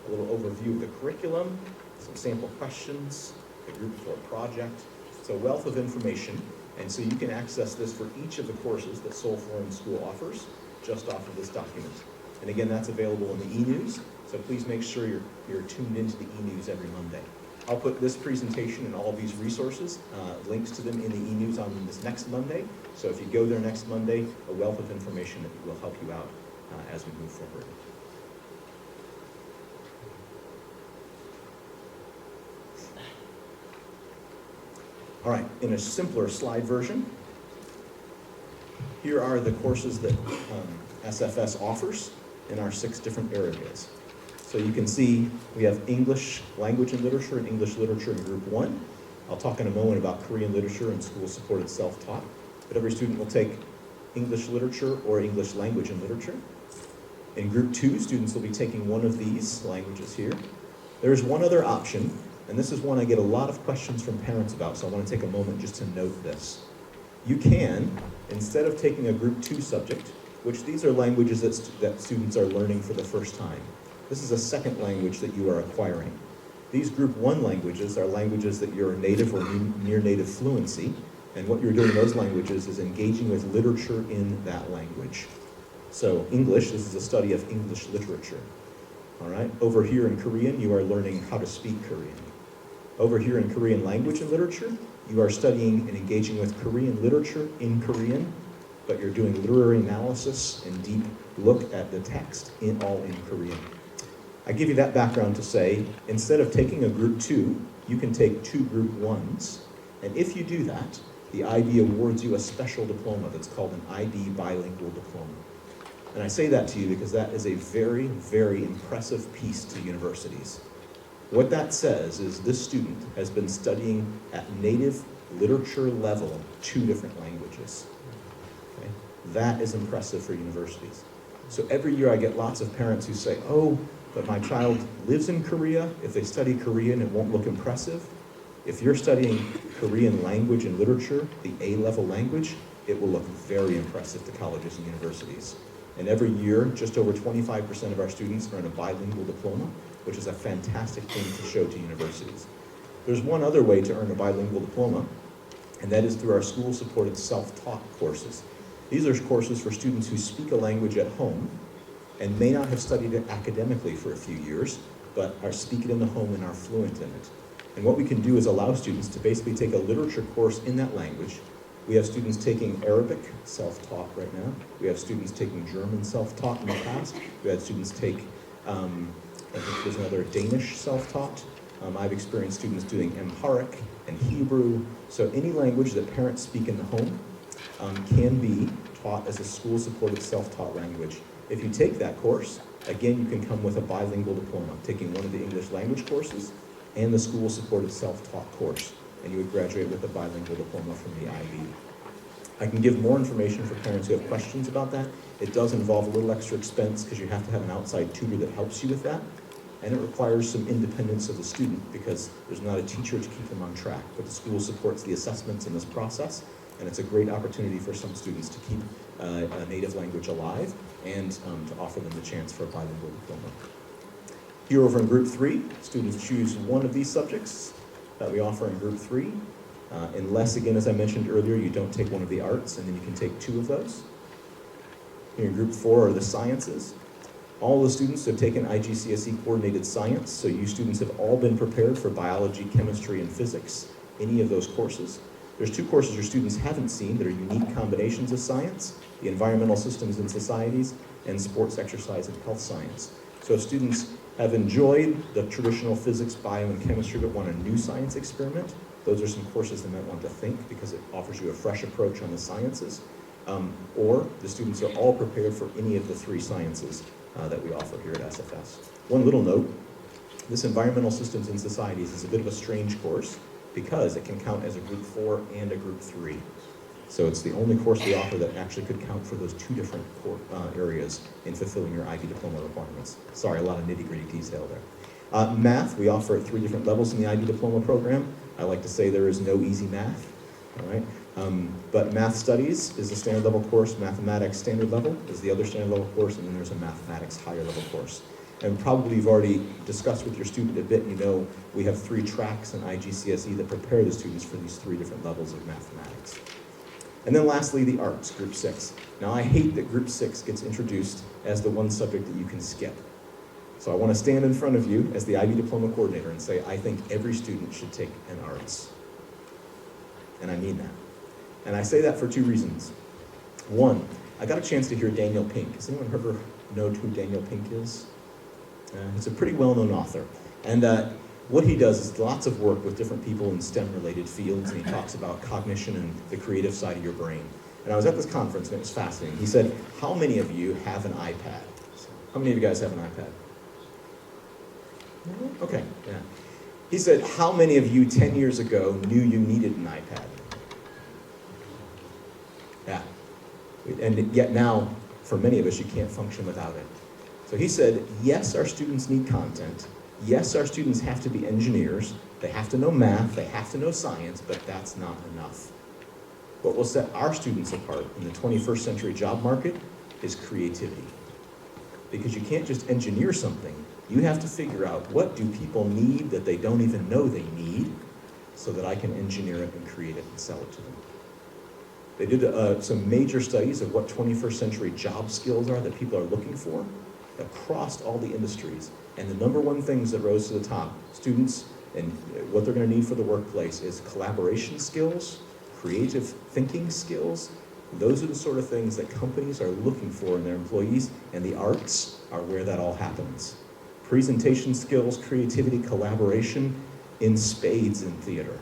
B: a little overview of the curriculum, some sample questions, the group for a project. It's a wealth of information, and so you can access this for each of the courses that Seoul Foreign School offers just off of this document. And again, that's available in the e-news, so please make sure you're tuned into the e-news every Monday. I'll put this presentation and all of these resources, links to them in the e-news on this next Monday. So if you go there next Monday, a wealth of information that will help you out as we move forward. All right, in a simpler slide version, here are the courses that SFS offers in our 6 different areas. So you can see we have English language and literature and English literature in group 1. I'll talk in a moment about Korean literature and school-supported self-taught. But every student will take English literature or English language and literature. In group 2, students will be taking one of these languages here. There's one other option, and this is one I get a lot of questions from parents about, so I want to take a moment just to note this. You can, instead of taking a group 2 subject, which these are languages that students are learning for the first time. This is a second language that you are acquiring. These Group 1 languages are languages that you're native or near native fluency, and what you're doing in those languages is engaging with literature in that language. So English, this is a study of English literature. All right, over here in Korean, you are learning how to speak Korean. Over here in Korean language and literature, you are studying and engaging with Korean literature in Korean, but you're doing literary analysis and deep look at the text all in Korean. I give you that background to say, instead of taking a Group 2, you can take 2 Group 1s, and if you do that, the IB awards you a special diploma that's called an IB Bilingual Diploma. And I say that to you because that is a very, very impressive piece to universities. What that says is this student has been studying at native literature level 2 different languages. Okay? That is impressive for universities. So every year I get lots of parents who say, oh, but my child lives in Korea. If they study Korean, it won't look impressive. If you're studying Korean language and literature, the A-level language, it will look very impressive to colleges and universities. And every year, just over 25% of our students earn a bilingual diploma, which is a fantastic thing to show to universities. There's one other way to earn a bilingual diploma, and that is through our school-supported self-taught courses. These are courses for students who speak a language at home and may not have studied it academically for a few years, but speak it in the home and are fluent in it. And what we can do is allow students to basically take a literature course in that language. We have students taking Arabic, self-taught right now. We have students taking German self-taught in the past. We had students take, I think there's another Danish self-taught. I've experienced students doing Amharic and Hebrew. So any language that parents speak in the home can be taught as a school-supported self-taught language. If you take that course, again, you can come with a bilingual diploma, taking one of the English language courses and the school-supported self-taught course, and you would graduate with a bilingual diploma from the IB. I can give more information for parents who have questions about that. It does involve a little extra expense because you have to have an outside tutor that helps you with that, and it requires some independence of the student because there's not a teacher to keep them on track, but the school supports the assessments in this process, and it's a great opportunity for some students to keep a native language alive and to offer them the chance for a bilingual diploma. Here over in Group 3, students choose one of these subjects that we offer in Group 3. Unless, again, as I mentioned earlier, you don't take one of the arts, and then you can take 2 of those. Here in Group 4 are the sciences. All the students have taken IGCSE coordinated science, so you students have all been prepared for biology, chemistry, and physics, any of those courses. There's 2 courses your students haven't seen that are unique combinations of science, the environmental systems and societies, and sports, exercise, and health science. So if students have enjoyed the traditional physics, bio, and chemistry but want a new science experiment, those are some courses they might want to think because it offers you a fresh approach on the sciences. Or the students are all prepared for any of the 3 sciences that we offer here at SFS. One little note, this environmental systems and societies is a bit of a strange course because it can count as a Group 4 and a Group 3. So it's the only course we offer that actually could count for those 2 different areas in fulfilling your IB diploma requirements. Sorry, a lot of nitty-gritty detail there. Math, we offer at 3 different levels in the IB diploma program. I like to say there is no easy math, all right? But math studies is the standard level course, mathematics standard level is the other standard level course, and then there's a mathematics higher level course. And probably you've already discussed with your student a bit, and you know we have 3 tracks in IGCSE that prepare the students for these 3 different levels of mathematics. And then lastly, the arts, Group 6. Now I hate that Group 6 gets introduced as the one subject that you can skip. So I want to stand in front of you as the IB Diploma Coordinator and say, I think every student should take an arts. And I mean that. And I say that for 2 reasons. One, I got a chance to hear Daniel Pink. Has anyone ever know who Daniel Pink is? He's a pretty well-known author. And what he does is lots of work with different people in STEM-related fields, and he talks about cognition and the creative side of your brain. And I was at this conference, and it was fascinating. He said, how many of you have an iPad? How many of you guys have an iPad? Okay, yeah. He said, how many of you 10 years ago knew you needed an iPad? Yeah. And yet now, for many of us, you can't function without it. So he said, yes, our students need content. Yes, our students have to be engineers. They have to know math. They have to know science, but that's not enough. What will set our students apart in the 21st century job market is creativity. Because you can't just engineer something. You have to figure out, what do people need that they don't even know they need, so that I can engineer it and create it and sell it to them. They did some major studies of what 21st century job skills are that people are looking for across all the industries. And the number one things that rose to the top, students and what they're going to need for the workplace, is collaboration skills, creative thinking skills. Those are the sort of things that companies are looking for in their employees, and the arts are where that all happens. Presentation skills, creativity, collaboration, in spades in theater.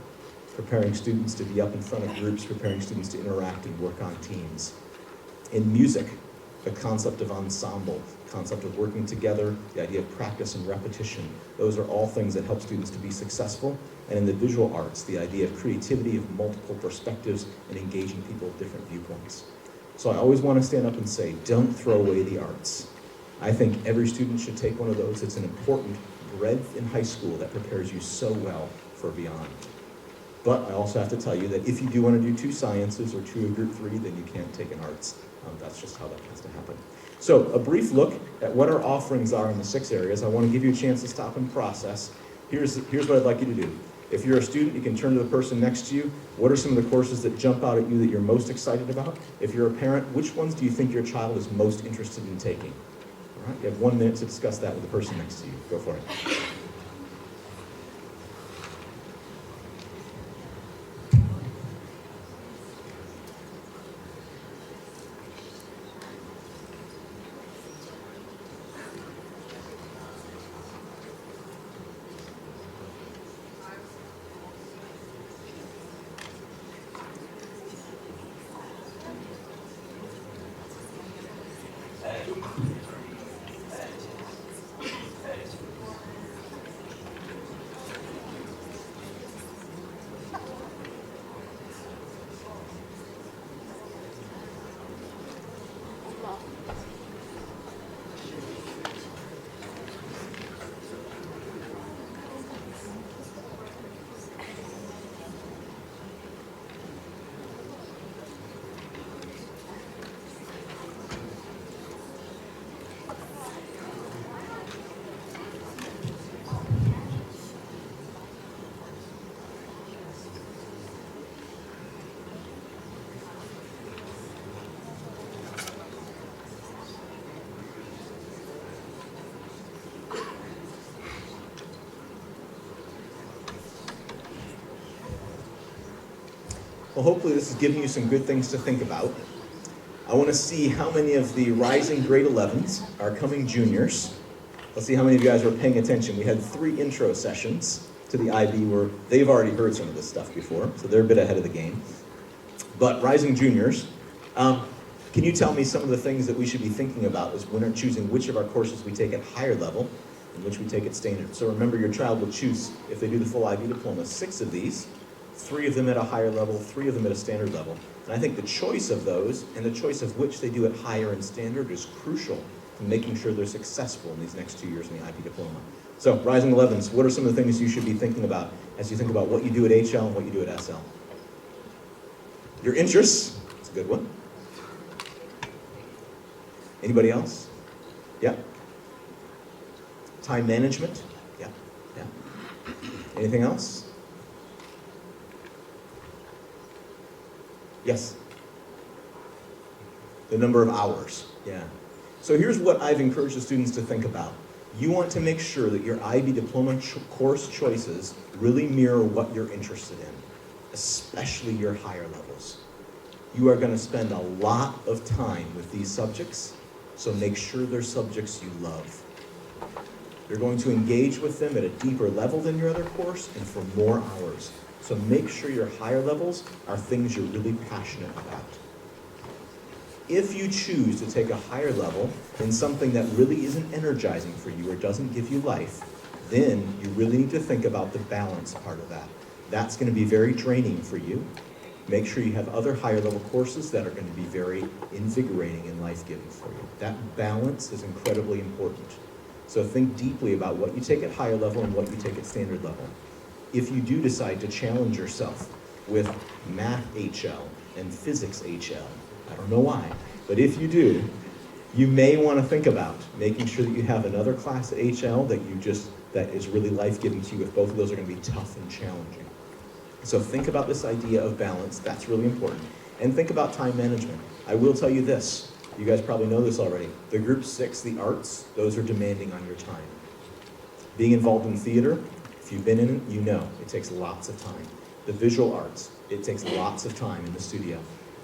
B: Preparing students to be up in front of groups, preparing students to interact and work on teams. In music, the concept of ensemble, concept of working together, the idea of practice and repetition, those are all things that help students to be successful. And in the visual arts, the idea of creativity, of multiple perspectives, and engaging people with different viewpoints. So I always want to stand up and say, don't throw away the arts. I think every student should take one of those. It's an important breadth in high school that prepares you so well for beyond. But I also have to tell you that if you do want to do 2 sciences or 2 group 3, then you can't take an arts. That's just how that has to happen. So a brief look at what our offerings are in the 6 areas. I want to give you a chance to stop and process. Here's what I'd like you to do. If you're a student, you can turn to the person next to you. What are some of the courses that jump out at you that you're most excited about? If you're a parent, which ones do you think your child is most interested in taking? All right, you have 1 minute to discuss that with the person next to you. Go for it. Well, hopefully this is giving you some good things to think about. I want to see how many of the rising grade 11s are coming juniors. Let's see how many of you guys are paying attention. We had 3 intro sessions to the IB where they've already heard some of this stuff before, so they're a bit ahead of the game. But rising juniors, can you tell me some of the things that we should be thinking about as when we're choosing which of our courses we take at higher level and which we take at standard? So remember, your child will choose, if they do the full IB diploma, 6 of these, 3 of them at a higher level, 3 of them at a standard level. And I think the choice of those and the choice of which they do at higher and standard is crucial to making sure they're successful in these next 2 years in the IB diploma. So, rising 11s, what are some of the things you should be thinking about as you think about what you do at HL and what you do at SL? Your interests, that's a good one. Anybody else? Yeah? Time management? Yeah, yeah. Anything else? Yes? The number of hours, yeah. So here's what I've encouraged the students to think about. You want to make sure that your IB diploma course choices really mirror what you're interested in, especially your higher levels. You are going to spend a lot of time with these subjects, so make sure they're subjects you love. You're going to engage with them at a deeper level than your other course and for more hours. So make sure your higher levels are things you're really passionate about. If you choose to take a higher level in something that really isn't energizing for you or doesn't give you life, then you really need to think about the balance part of that. That's going to be very draining for you. Make sure you have other higher level courses that are going to be very invigorating and life-giving for you. That balance is incredibly important. So think deeply about what you take at higher level and what you take at standard level. If you do decide to challenge yourself with math HL and physics HL, I don't know why, but if you do, You may want to think about making sure that you have another class at HL that is really life-giving to you if both of those are going to be tough and challenging. So think about this idea of balance. That's really important. And think about time management. I will tell you this. You guys probably know this already. The group 6, the arts, those are demanding on your time. Being involved in theater, if you've been in it, you know it takes lots of time. The visual arts, it takes lots of time in the studio.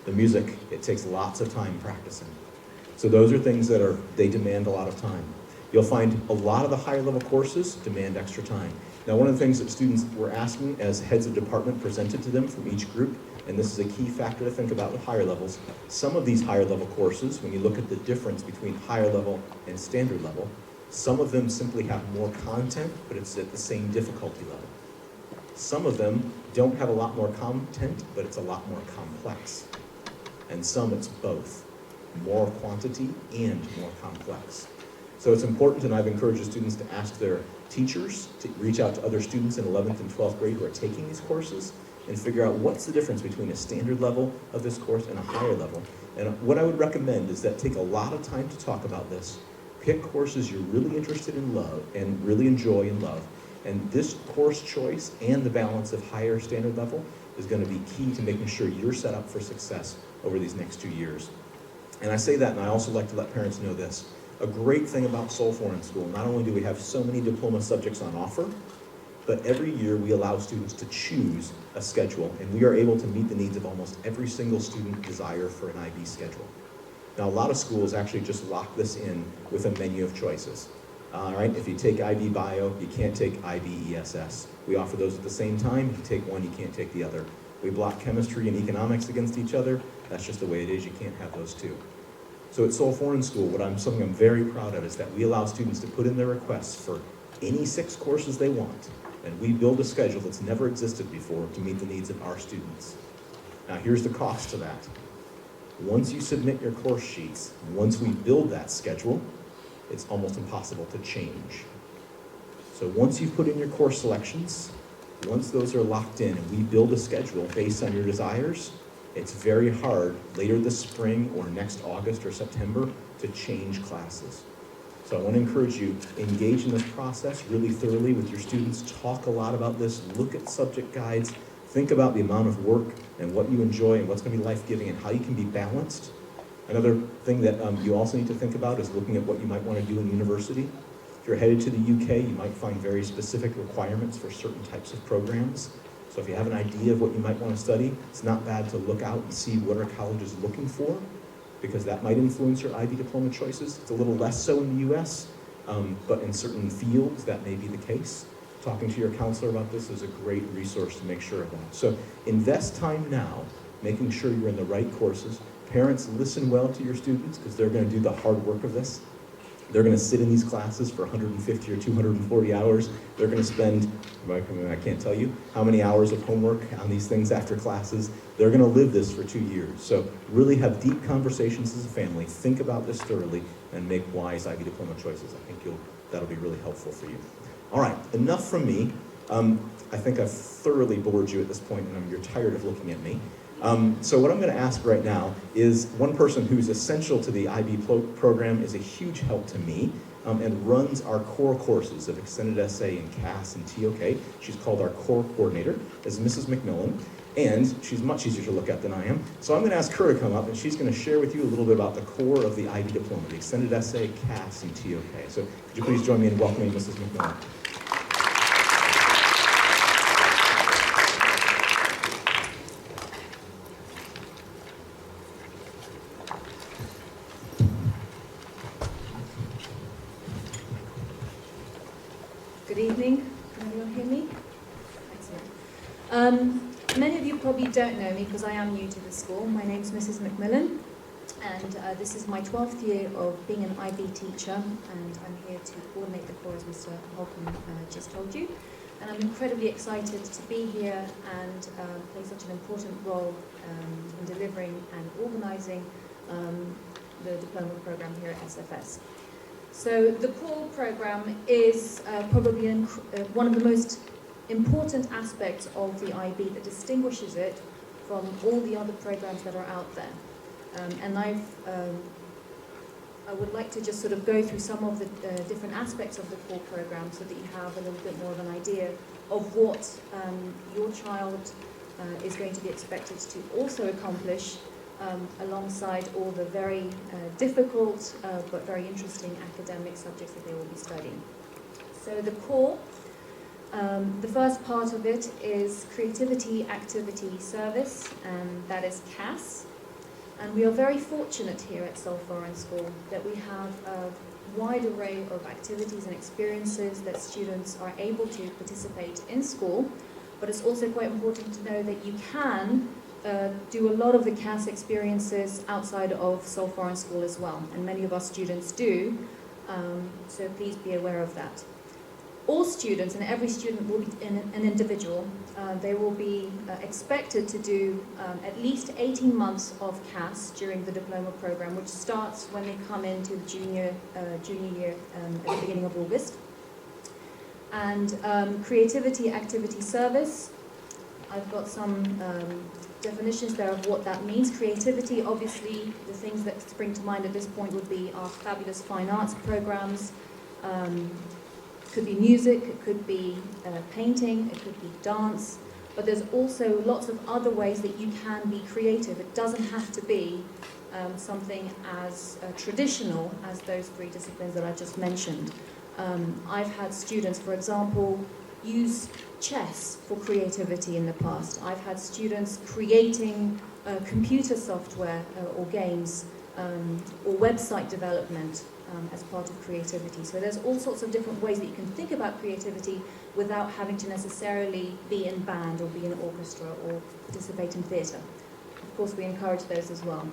B: The music, it takes lots of time practicing. So those are things that they demand a lot of time. You'll find a lot of the higher level courses demand extra time. Now, one of the things that students were asking as heads of department presented to them from each group, and this is a key factor to think about with higher levels, some of these higher level courses, when you look at the difference between higher level and standard level, some of them simply have more content, but it's at the same difficulty level. Some of them don't have a lot more content, but it's a lot more complex. And some it's both, more quantity and more complex. So it's important, and I've encouraged the students to ask their teachers to reach out to other students in 11th and 12th grade who are taking these courses and figure out what's the difference between a standard level of this course and a higher level. And what I would recommend is that take a lot of time to talk about this. Pick courses you're really interested in and really enjoy and love. And this course choice and the balance of higher standard level is going to be key to making sure you're set up for success over these next 2 years. And I say that, and I also like to let parents know this. A great thing about Sulphur in school, not only do we have so many diploma subjects on offer, but every year we allow students to choose a schedule, and we are able to meet the needs of almost every single student desire for an IB schedule. Now, a lot of schools actually just lock this in with a menu of choices. All right, if you take IB Bio, you can't take IB ESS. We offer those at the same time. If you take one, you can't take the other. We block chemistry and economics against each other. That's just the way it is. You can't have those two. So at Seoul Foreign School, something I'm very proud of is that we allow students to put in their requests for any 6 courses they want, and we build a schedule that's never existed before to meet the needs of our students. Now, here's the cost to that. Once you submit your course sheets, once we build that schedule, it's almost impossible to change. So once you put in your course selections, once those are locked in and we build a schedule based on your desires, it's very hard later this spring or next August or September to change classes. So I want to encourage you, engage in this process really thoroughly with your students, talk a lot about this, look at subject guides, think about the amount of work and what you enjoy and what's going to be life-giving and how you can be balanced. Another thing that you also need to think about is looking at what you might want to do in university. If you're headed to the UK, you might find very specific requirements for certain types of programs. So if you have an idea of what you might want to study, it's not bad to look out and see what are colleges looking for, because that might influence your IB diploma choices. It's a little less so in the US, but in certain fields that may be the case. Talking to your counselor about this is a great resource to make sure of that. So invest time now, making sure you're in the right courses. Parents, listen well to your students because they're going to do the hard work of this. They're going to sit in these classes for 150 or 240 hours. They're going to spend, I can't tell you how many hours of homework on these things after classes. They're going to live this for 2 years. So really have deep conversations as a family, think about this thoroughly, and make wise IB diploma choices. I think that'll be really helpful for you. All right, enough from me. I think I've thoroughly bored you at this point, and you're tired of looking at me. So what I'm going to ask right now is one person who's essential to the IB program, is a huge help to me, and runs our core courses of Extended Essay and CAS and TOK. She's called our core coordinator, is Mrs. McMillan, and she's much easier to look at than I am. So I'm going to ask her to come up, and she's going to share with you a little bit about the core of the IB diploma, the Extended Essay, CAS, and TOK. So could you please join me in welcoming Mrs. McMillan?
C: Good evening. Can everyone hear me? Excellent. Many of you probably don't know me because I am new to the school. My name's Mrs. McMillan, and this is my 12th year of being an IB teacher, and I'm here to coordinate the core, as Mr. Holcomb just told you. And I'm incredibly excited to be here and play such an important role in delivering and organising the diploma program here at SFS. So the core program is probably one of the most important aspects of the IB that distinguishes it from all the other programs that are out there. And I've I would like to just sort of go through some of the different aspects of the core program so that you have a little bit more of an idea of what your child is going to be expected to also accomplish alongside all the very difficult but very interesting academic subjects that they will be studying. So the core, the first part of it is Creativity Activity Service, and that is CAS. And we are very fortunate here at Sulphur School that we have a wide array of activities and experiences that students are able to participate in school. But it's also quite important to know that you can do a lot of the CAS experiences outside of Sulphur School as well. And many of our students do, so please be aware of that. All students, and every student will be an individual, they will be expected to do at least 18 months of CAS during the diploma program, which starts when they come into the junior year at the beginning of August. And Creativity Activity Service, I've got some definitions there of what that means. Creativity, obviously, the things that spring to mind at this point would be our fabulous fine arts programs. It could be music, it could be painting, it could be dance, but there's also lots of other ways that you can be creative. It doesn't have to be something as traditional as those three disciplines that I just mentioned. I've had students, for example, use chess for creativity in the past. I've had students creating computer software or games or website development as part of creativity. So there's all sorts of different ways that you can think about creativity without having to necessarily be in band or be in orchestra or participate in theatre. Of course, we encourage those as well.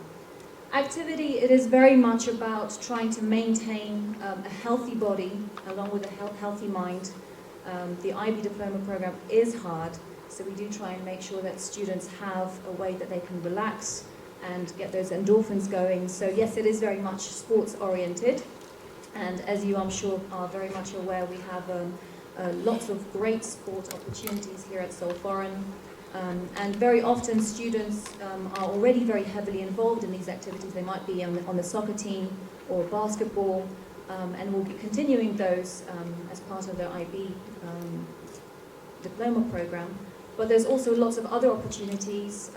C: Activity, it is very much about trying to maintain a healthy body along with a healthy mind. The IB Diploma program is hard, so we do try and make sure that students have a way that they can relax and get those endorphins going. So yes, it is very much sports oriented, and as you I'm sure are very much aware, we have lots of great sport opportunities here at Sulphur, and very often students are already very heavily involved in these activities. They might be on the soccer team or basketball, and will be continuing those as part of their IB diploma program. But there's also lots of other opportunities.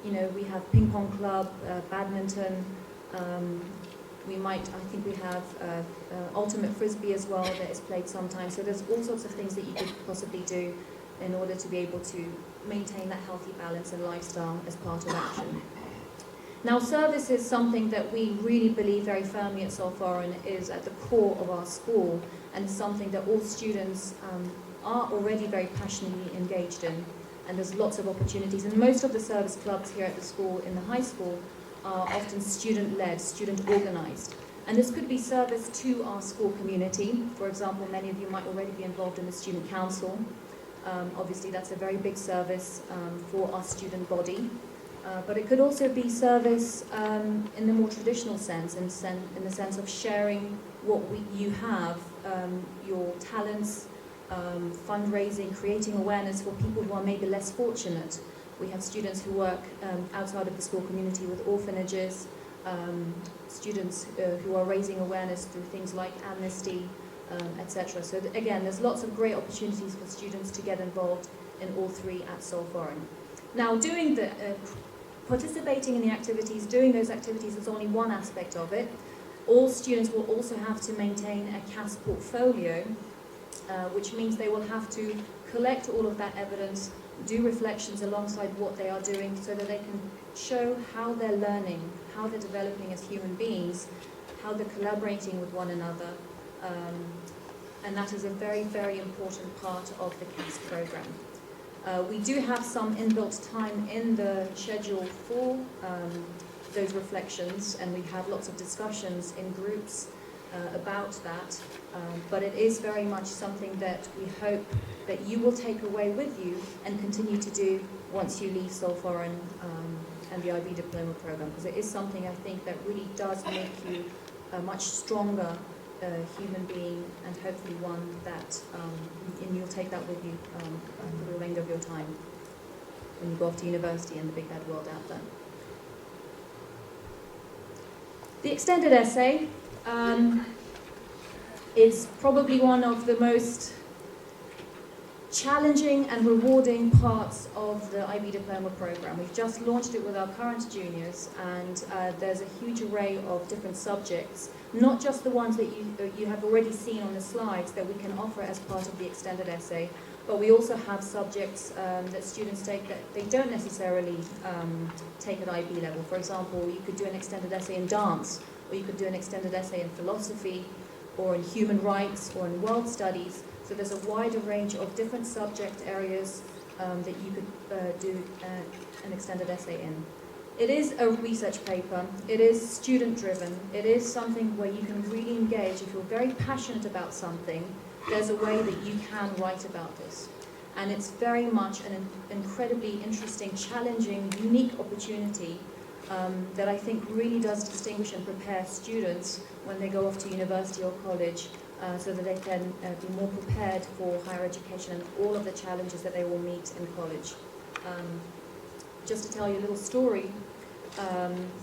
C: You know, we have ping pong club, badminton. I think we have ultimate frisbee as well that is played sometimes. So there's all sorts of things that you could possibly do in order to be able to maintain that healthy balance and lifestyle as part of action. Now, service is something that we really believe very firmly at Sulphur and is at the core of our school, and something that all students are already very passionately engaged in, and there's lots of opportunities. And most of the service clubs here at the school, in the high school, are often student-led, student-organized. And this could be service to our school community. For example, many of you might already be involved in the student council. Obviously, that's a very big service for our student body. But it could also be service in the more traditional sense, in the sense of sharing what you have, your talents, fundraising, creating awareness for people who are maybe less fortunate. We have students who work outside of the school community with orphanages, students who are raising awareness through things like Amnesty, etc. So again, there's lots of great opportunities for students to get involved in all three at Sulphur. Now, participating in the activities, doing those activities is only one aspect of it. All students will also have to maintain a CAS portfolio, which means they will have to collect all of that evidence, do reflections alongside what they are doing so that they can show how they're learning, how they're developing as human beings, how they're collaborating with one another. And that is a very, very important part of the CAS program. We do have some inbuilt time in the schedule for those reflections, and we have lots of discussions in groups about that, but it is very much something that we hope that you will take away with you and continue to do once you leave Sulphur and the IB Diploma program, because it is something I think that really does make you a much stronger human being, and hopefully one that and you'll take that with you for the remainder of your time when you go off to university and the big bad world out there. The extended essay, It's probably one of the most challenging and rewarding parts of the IB Diploma program. We've just launched it with our current juniors, and there's a huge array of different subjects, not just the ones that you have already seen on the slides that we can offer as part of the extended essay, but we also have subjects that students take that they don't necessarily take at IB level. For example, you could do an extended essay in dance, or you could do an extended essay in philosophy, or in human rights, or in world studies. So there's a wider range of different subject areas that you could do an extended essay in. It is a research paper, it is student-driven, it is something where you can really engage. If you're very passionate about something, there's a way that you can write about this. And it's very much an incredibly interesting, challenging, unique opportunity that I think really does distinguish and prepare students when they go off to university or college, so that they can be more prepared for higher education and all of the challenges that they will meet in college. Just to tell you a little story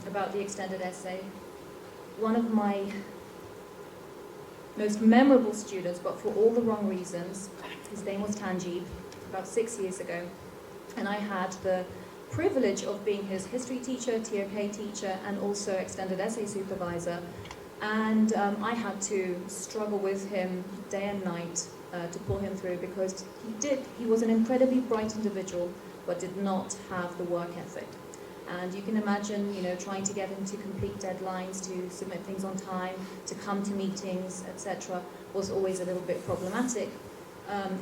C: about the extended essay, one of my most memorable students, but for all the wrong reasons, his name was Tanjeeb, about 6 years ago, and I had the privilege of being his history teacher, TOK teacher, and also extended essay supervisor. And I had to struggle with him day and night to pull him through, because he was an incredibly bright individual, but did not have the work ethic. And you can imagine, trying to get him to complete deadlines, to submit things on time, to come to meetings, etc., was always a little bit problematic.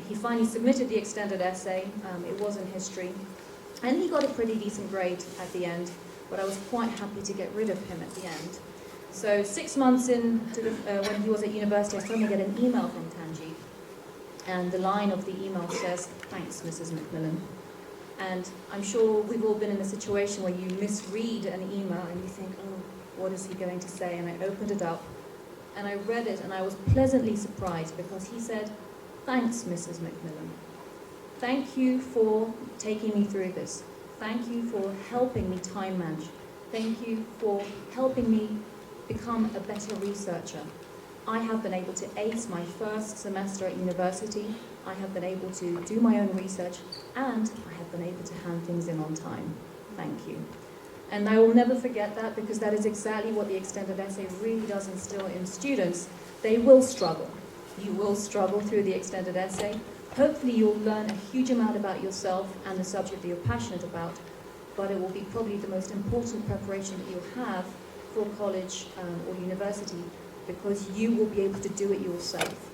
C: He finally submitted the extended essay. It was in history, and he got a pretty decent grade at the end, but I was quite happy to get rid of him at the end. So 6 months into when he was at university, I suddenly get an email from Tanjeeb, and the line of the email says, "Thanks, Mrs. McMillan." And I'm sure we've all been in a situation where you misread an email and you think, oh, what is he going to say? And I opened it up and I read it, and I was pleasantly surprised, because he said, "Thanks, Mrs. McMillan. Thank you for taking me through this. Thank you for helping me time manage. Thank you for helping me become a better researcher. I have been able to ace my first semester at university. I have been able to do my own research, and I have been able to hand things in on time. Thank you." And I will never forget that, because that is exactly what the extended essay really does instill in students. They will struggle. You will struggle through the extended essay. Hopefully you'll learn a huge amount about yourself and the subject that you're passionate about, but it will be probably the most important preparation that you'll have for college or university, because you will be able to do it yourself.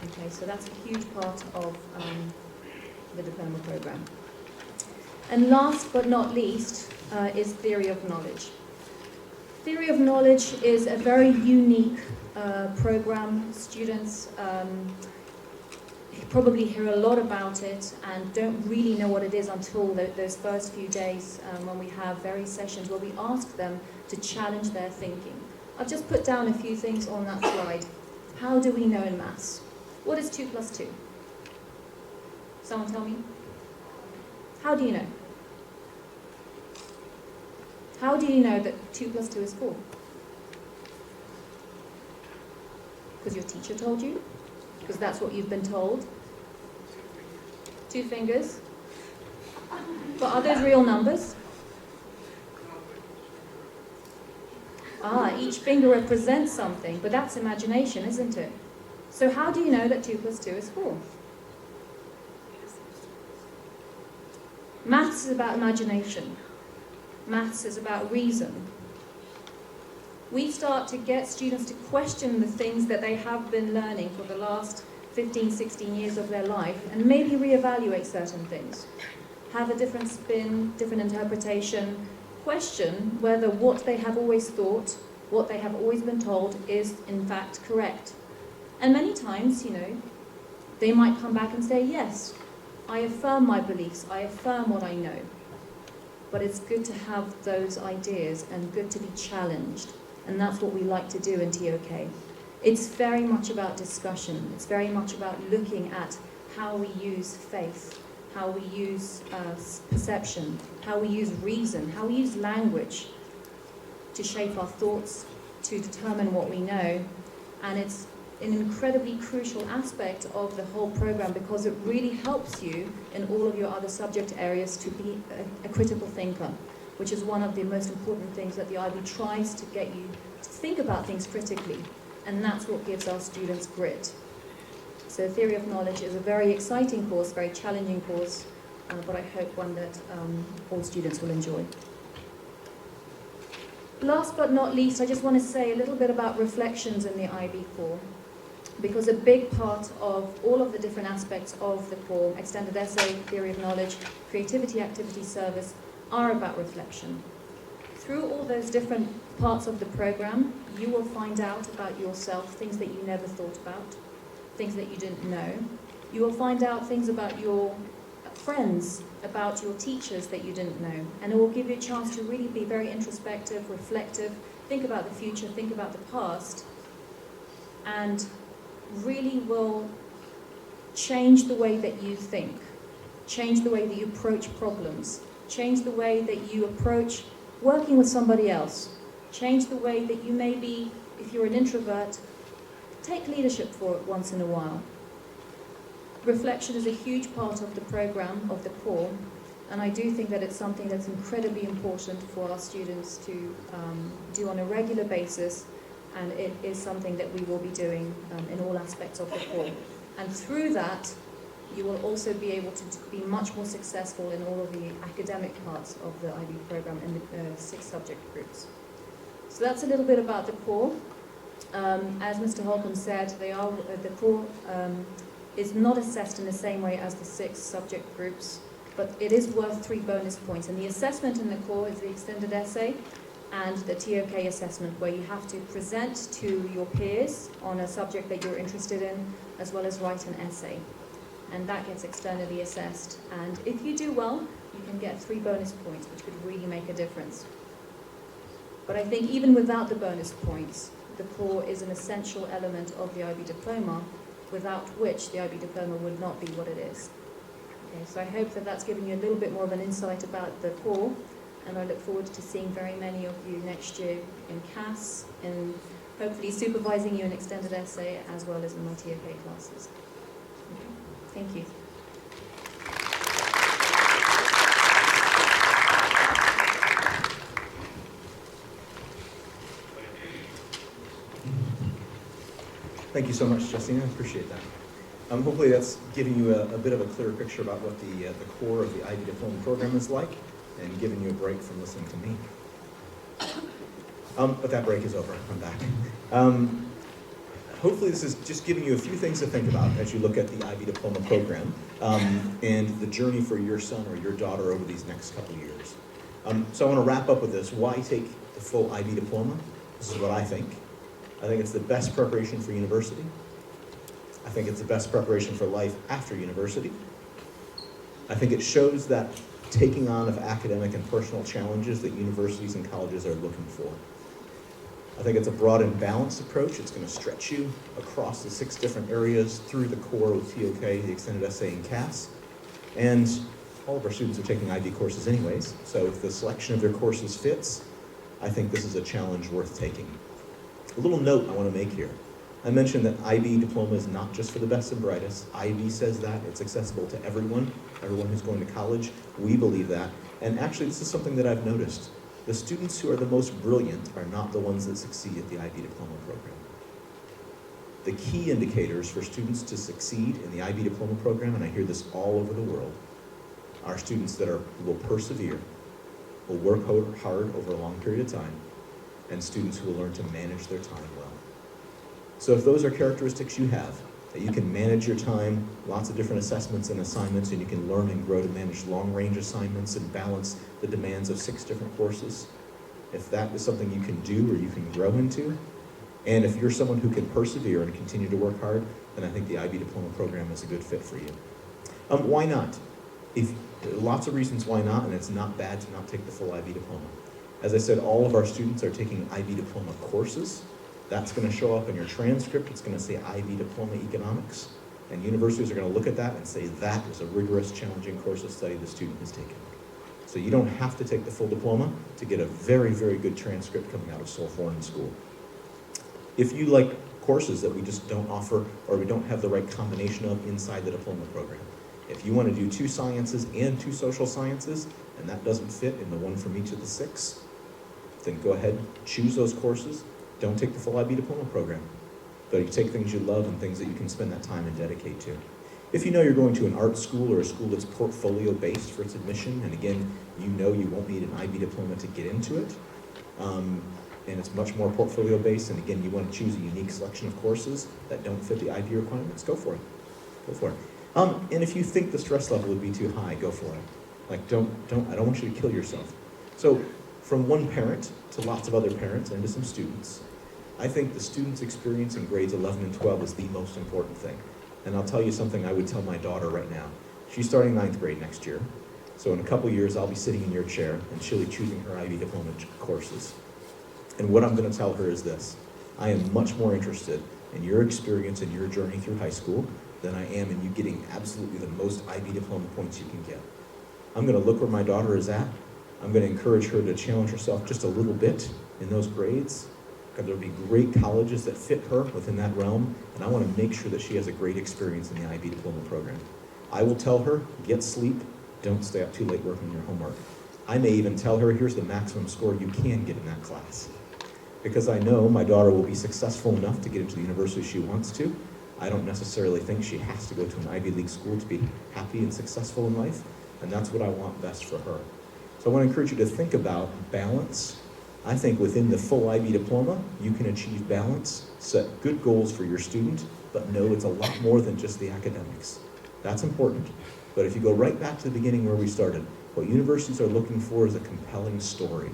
C: Okay, so that's a huge part of the diploma program. And last but not least is theory of knowledge. Theory of knowledge is a very unique program. Students probably hear a lot about it and don't really know what it is until those first few days when we have various sessions where we ask them to challenge their thinking. I've just put down a few things on that slide. How do we know in maths? What is 2 plus 2? Someone tell me? How do you know? How do you know that 2 plus 2 is 4? Because your teacher told you? Because that's what you've been told? 2 fingers? But are those real numbers? Each finger represents something, but that's imagination, isn't it? So how do you know that 2 plus 2 is 4? Maths is about imagination. Maths is about reason. We start to get students to question the things that they have been learning for the last 15, 16 years of their life, and maybe reevaluate certain things. Have a different spin, different interpretation, question whether what they have always thought, what they have always been told is in fact correct. And many times, they might come back and say, yes, I affirm my beliefs, I affirm what I know. But it's good to have those ideas and good to be challenged. And that's what we like to do in TOK. It's very much about discussion. It's very much about looking at how we use faith, how we use perception, how we use reason, how we use language to shape our thoughts, to determine what we know. And it's an incredibly crucial aspect of the whole program because it really helps you in all of your other subject areas to be a critical thinker, which is one of the most important things that the IB tries to get you to think about things critically. And that's what gives our students grit. So Theory of Knowledge is a very exciting course, very challenging course, but I hope one that all students will enjoy. Last but not least, I just want to say a little bit about reflections in the IB core, because a big part of all of the different aspects of the core, extended essay, theory of knowledge, creativity, activity, service, are about reflection. Through all those different parts of the program, you will find out about yourself, things that you never thought about, things that you didn't know. You will find out things about your friends, about your teachers that you didn't know, and it will give you a chance to really be very introspective, reflective, think about the future, think about the past, and really will change the way that you think, change the way that you approach problems, change the way that you approach working with somebody else, change the way that you maybe, if you're an introvert, take leadership for it once in a while. Reflection is a huge part of the program, of the core, and I do think that it's something that's incredibly important for our students to do on a regular basis, and it is something that we will be doing in all aspects of the core. And through that, you will also be able to be much more successful in all of the academic parts of the IB program in the 6 subject groups. So that's a little bit about the core. As Mr. Holcomb said, the core is not assessed in the same way as the 6 subject groups, but it is worth 3 bonus points. And the assessment in the core is the extended essay and the TOK assessment, where you have to present to your peers on a subject that you're interested in, as well as write an essay. And that gets externally assessed. And if you do well, you can get 3 bonus points, which could really make a difference. But I think even without the bonus points, the core is an essential element of the IB Diploma, without which the IB Diploma would not be what it is. Okay, so I hope that that's given you a little bit more of an insight about the core, and I look forward to seeing very many of you next year in CAS, and hopefully supervising you in extended essay as well as in my TOK classes. Okay. Thank you.
B: Thank you so much, Justina. I appreciate that. Hopefully that's giving you a bit of a clearer picture about what the core of the IB Diploma program is like, and giving you a break from listening to me. But that break is over. I'm back. Hopefully this is just giving you a few things to think about as you look at the IB Diploma program and the journey for your son or your daughter over these next couple of years. So I want to wrap up with this. Why take the full IB Diploma? This is what I think. I think it's the best preparation for university. I think it's the best preparation for life after university. I think it shows that taking on of academic and personal challenges that universities and colleges are looking for. I think it's a broad and balanced approach. It's going to stretch you across the 6 different areas through the core of TOK, the extended essay, and CAS. And all of our students are taking IB courses anyways, so if the selection of their courses fits, I think this is a challenge worth taking. A little note I want to make here. I mentioned that IB Diploma is not just for the best and brightest. IB says that. It's accessible to everyone who's going to college. We believe that. And actually, this is something that I've noticed. The students who are the most brilliant are not the ones that succeed at the IB Diploma program. The key indicators for students to succeed in the IB Diploma program, and I hear this all over the world, are students that will persevere, will work hard over a long period of time, and students who will learn to manage their time well. So if those are characteristics you have, that you can manage your time, lots of different assessments and assignments, and you can learn and grow to manage long-range assignments and balance the demands of 6 different courses, if that is something you can do or you can grow into, and if you're someone who can persevere and continue to work hard, then I think the IB Diploma program is a good fit for you. Why not? Lots of reasons why not, and it's not bad to not take the full IB Diploma. As I said, all of our students are taking IB Diploma courses. That's going to show up in your transcript. It's going to say IB Diploma Economics. And universities are going to look at that and say that is a rigorous, challenging course of study the student has taken. So you don't have to take the full diploma to get a very, very good transcript coming out of Sulphur School. If you like courses that we just don't offer or we don't have the right combination of inside the diploma program. If you want to do 2 sciences and 2 social sciences, and that doesn't fit in the one from each of the 6, then go ahead, choose those courses. Don't take the full IB diploma program, but you take things you love and things that you can spend that time and dedicate to. If you know you're going to an art school or a school that's portfolio-based for its admission, and again, you know you won't need an IB diploma to get into it, and it's much more portfolio-based, and again, you want to choose a unique selection of courses that don't fit the IB requirements, go for it. Go for it. And if you think the stress level would be too high, go for it. Like, I don't want you to kill yourself. So, from one parent to lots of other parents and to some students, I think the student's experience in grades 11 and 12 is the most important thing. And I'll tell you something I would tell my daughter right now. She's starting 9th grade next year. So in a couple years, I'll be sitting in your chair and she'll be choosing her IB diploma courses. And what I'm going to tell her is this: I am much more interested in your experience and your journey through high school than I am in you getting absolutely the most IB diploma points you can get. I'm going to look where my daughter is at. I'm going to encourage her to challenge herself just a little bit in those grades, because there'll be great colleges that fit her within that realm, and I want to make sure that she has a great experience in the IB diploma program. I will tell her, get sleep, don't stay up too late working on your homework. I may even tell her, here's the maximum score you can get in that class. Because I know my daughter will be successful enough to get into the university she wants to. I don't necessarily think she has to go to an Ivy League school to be happy and successful in life, and that's what I want best for her. So I want to encourage you to think about balance. I think within the full IB diploma, you can achieve balance, set good goals for your student, but know it's a lot more than just the academics. That's important. But if you go right back to the beginning where we started, what universities are looking for is a compelling story.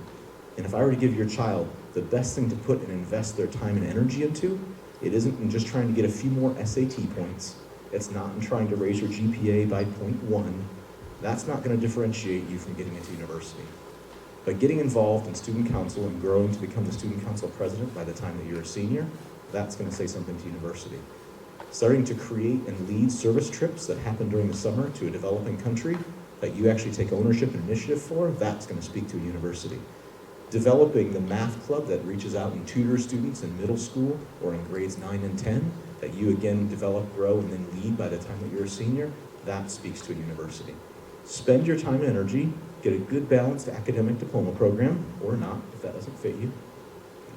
B: And if I were to give your child the best thing to put and invest their time and energy into, it isn't in just trying to get a few more SAT points. It's not in trying to raise your GPA by 0.1. That's not going to differentiate you from getting into university. But getting involved in student council and growing to become the student council president by the time that you're a senior, that's going to say something to university. Starting to create and lead service trips that happen during the summer to a developing country that you actually take ownership and initiative for, that's going to speak to a university. Developing the math club that reaches out and tutors students in middle school or in grades 9 and 10, that you again develop, grow, and then lead by the time that you're a senior, that speaks to a university. Spend your time and energy, get a good balanced academic diploma program, or not, if that doesn't fit you.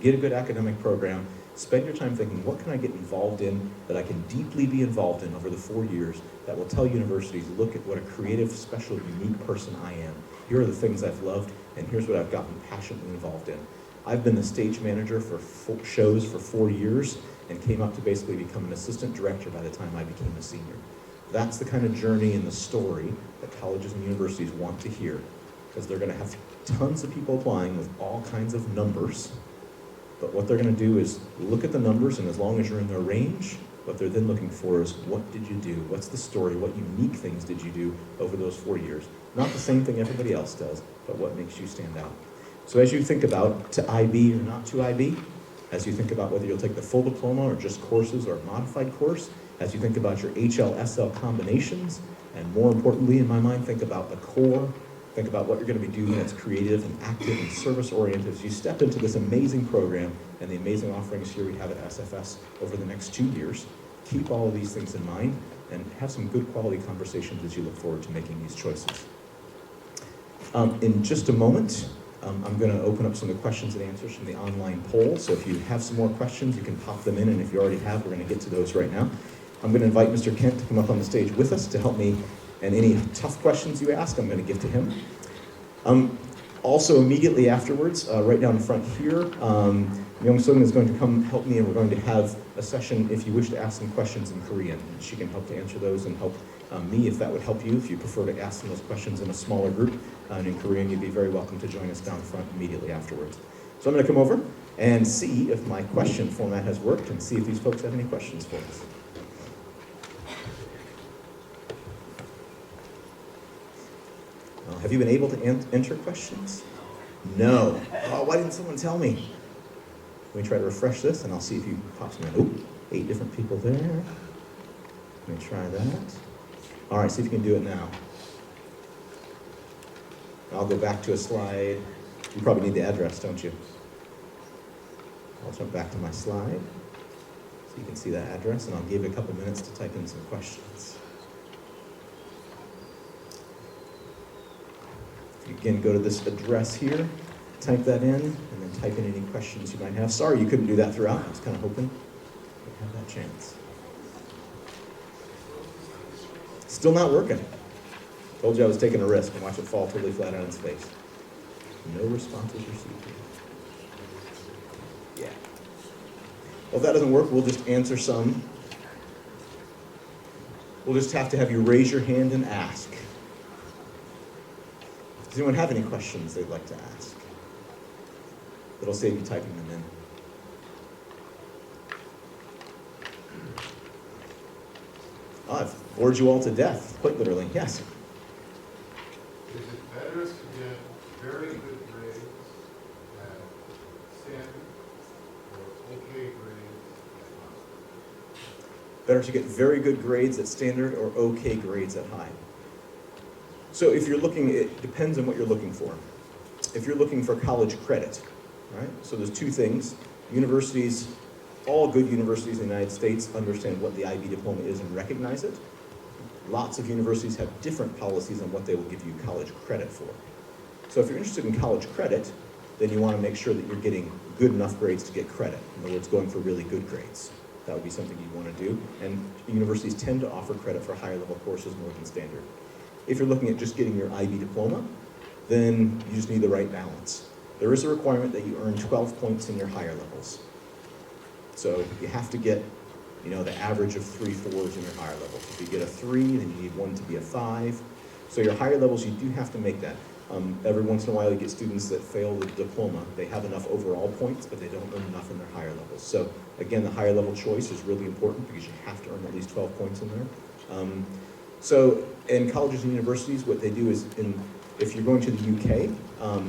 B: Get a good academic program, spend your time thinking, what can I get involved in that I can deeply be involved in over the 4 years that will tell universities, look at what a creative, special, unique person I am. Here are the things I've loved, and here's what I've gotten passionately involved in. I've been the stage manager for shows for 4 years and came up to basically become an assistant director by the time I became a senior. That's the kind of journey and the story that colleges and universities want to hear, because they're going to have tons of people applying with all kinds of numbers. But what they're going to do is look at the numbers, and as long as you're in their range, what they're then looking for is, what did you do? What's the story? What unique things did you do over those 4 years? Not the same thing everybody else does, but what makes you stand out. So as you think about to IB or not to IB, as you think about whether you'll take the full diploma or just courses or a modified course, as you think about your HL-SL combinations, and more importantly in my mind, think about the core, think about what you're going to be doing that's creative and active and service-oriented as you step into this amazing program and the amazing offerings here we have at SFS over the next 2 years. Keep all of these things in mind and have some good quality conversations as you look forward to making these choices. In just a moment, I'm going to open up some of the questions and answers from the online poll. So if you have some more questions, you can pop them in, and if you already have, we're going to get to those right now. I'm going to invite Mr. Kent to come up on the stage with us to help me, and any tough questions you ask, I'm going to give to him. Also, immediately afterwards, right down front here, Myung Sung is going to come help me, and we're going to have a session if you wish to ask some questions in Korean. She can help to answer those and help me if that would help you. If you prefer to ask them those questions in a smaller group and in Korean, you'd be very welcome to join us down front immediately afterwards. So I'm going to come over and see if my question format has worked and see if these folks have any questions for us. Have you been able to enter questions? No. Oh, why didn't someone tell me? Let me try to refresh this, and I'll see if you pop some in. Oh, 8 different people there. Let me try that. All right, see if you can do it now. I'll go back to a slide. You probably need the address, don't you? I'll jump back to my slide so you can see that address, and I'll give you a couple minutes to type in some questions. Again, go to this address here, type that in, and then type in any questions you might have. Sorry you couldn't do that throughout. I was kind of hoping you'd have that chance. Still not working. Told you I was taking a risk, and watch it fall totally flat on its face. No responses received here. Yeah. Well, if that doesn't work, we'll just answer some. We'll just have to have you raise your hand and ask. Does anyone have any questions they'd like to ask? It'll save you typing them in. Oh, I've bored you all to death, quite literally. Yes?
D: Is it better to get very good grades at standard or okay grades at high?
B: Better to get very good grades at standard or okay grades at high. So if you're looking, it depends on what you're looking for. If you're looking for college credit, right? So there's two things. Universities, all good universities in the United States understand what the IB diploma is and recognize it. Lots of universities have different policies on what they will give you college credit for. So if you're interested in college credit, then you want to make sure that you're getting good enough grades to get credit. In other words, going for really good grades. That would be something you'd want to do. And universities tend to offer credit for higher level courses more than standard. If you're looking at just getting your IB diploma, then you just need the right balance. There is a requirement that you earn 12 points in your higher levels. So you have to get, the average of 3 4s in your higher levels. If you get a 3, then you need 1 to be a 5. So your higher levels, you do have to make that. Every once in a while you get students that fail the diploma. They have enough overall points, but they don't earn enough in their higher levels. So again, the higher level choice is really important because you have to earn at least 12 points in there. So in colleges and universities, what they do is, if you're going to the UK,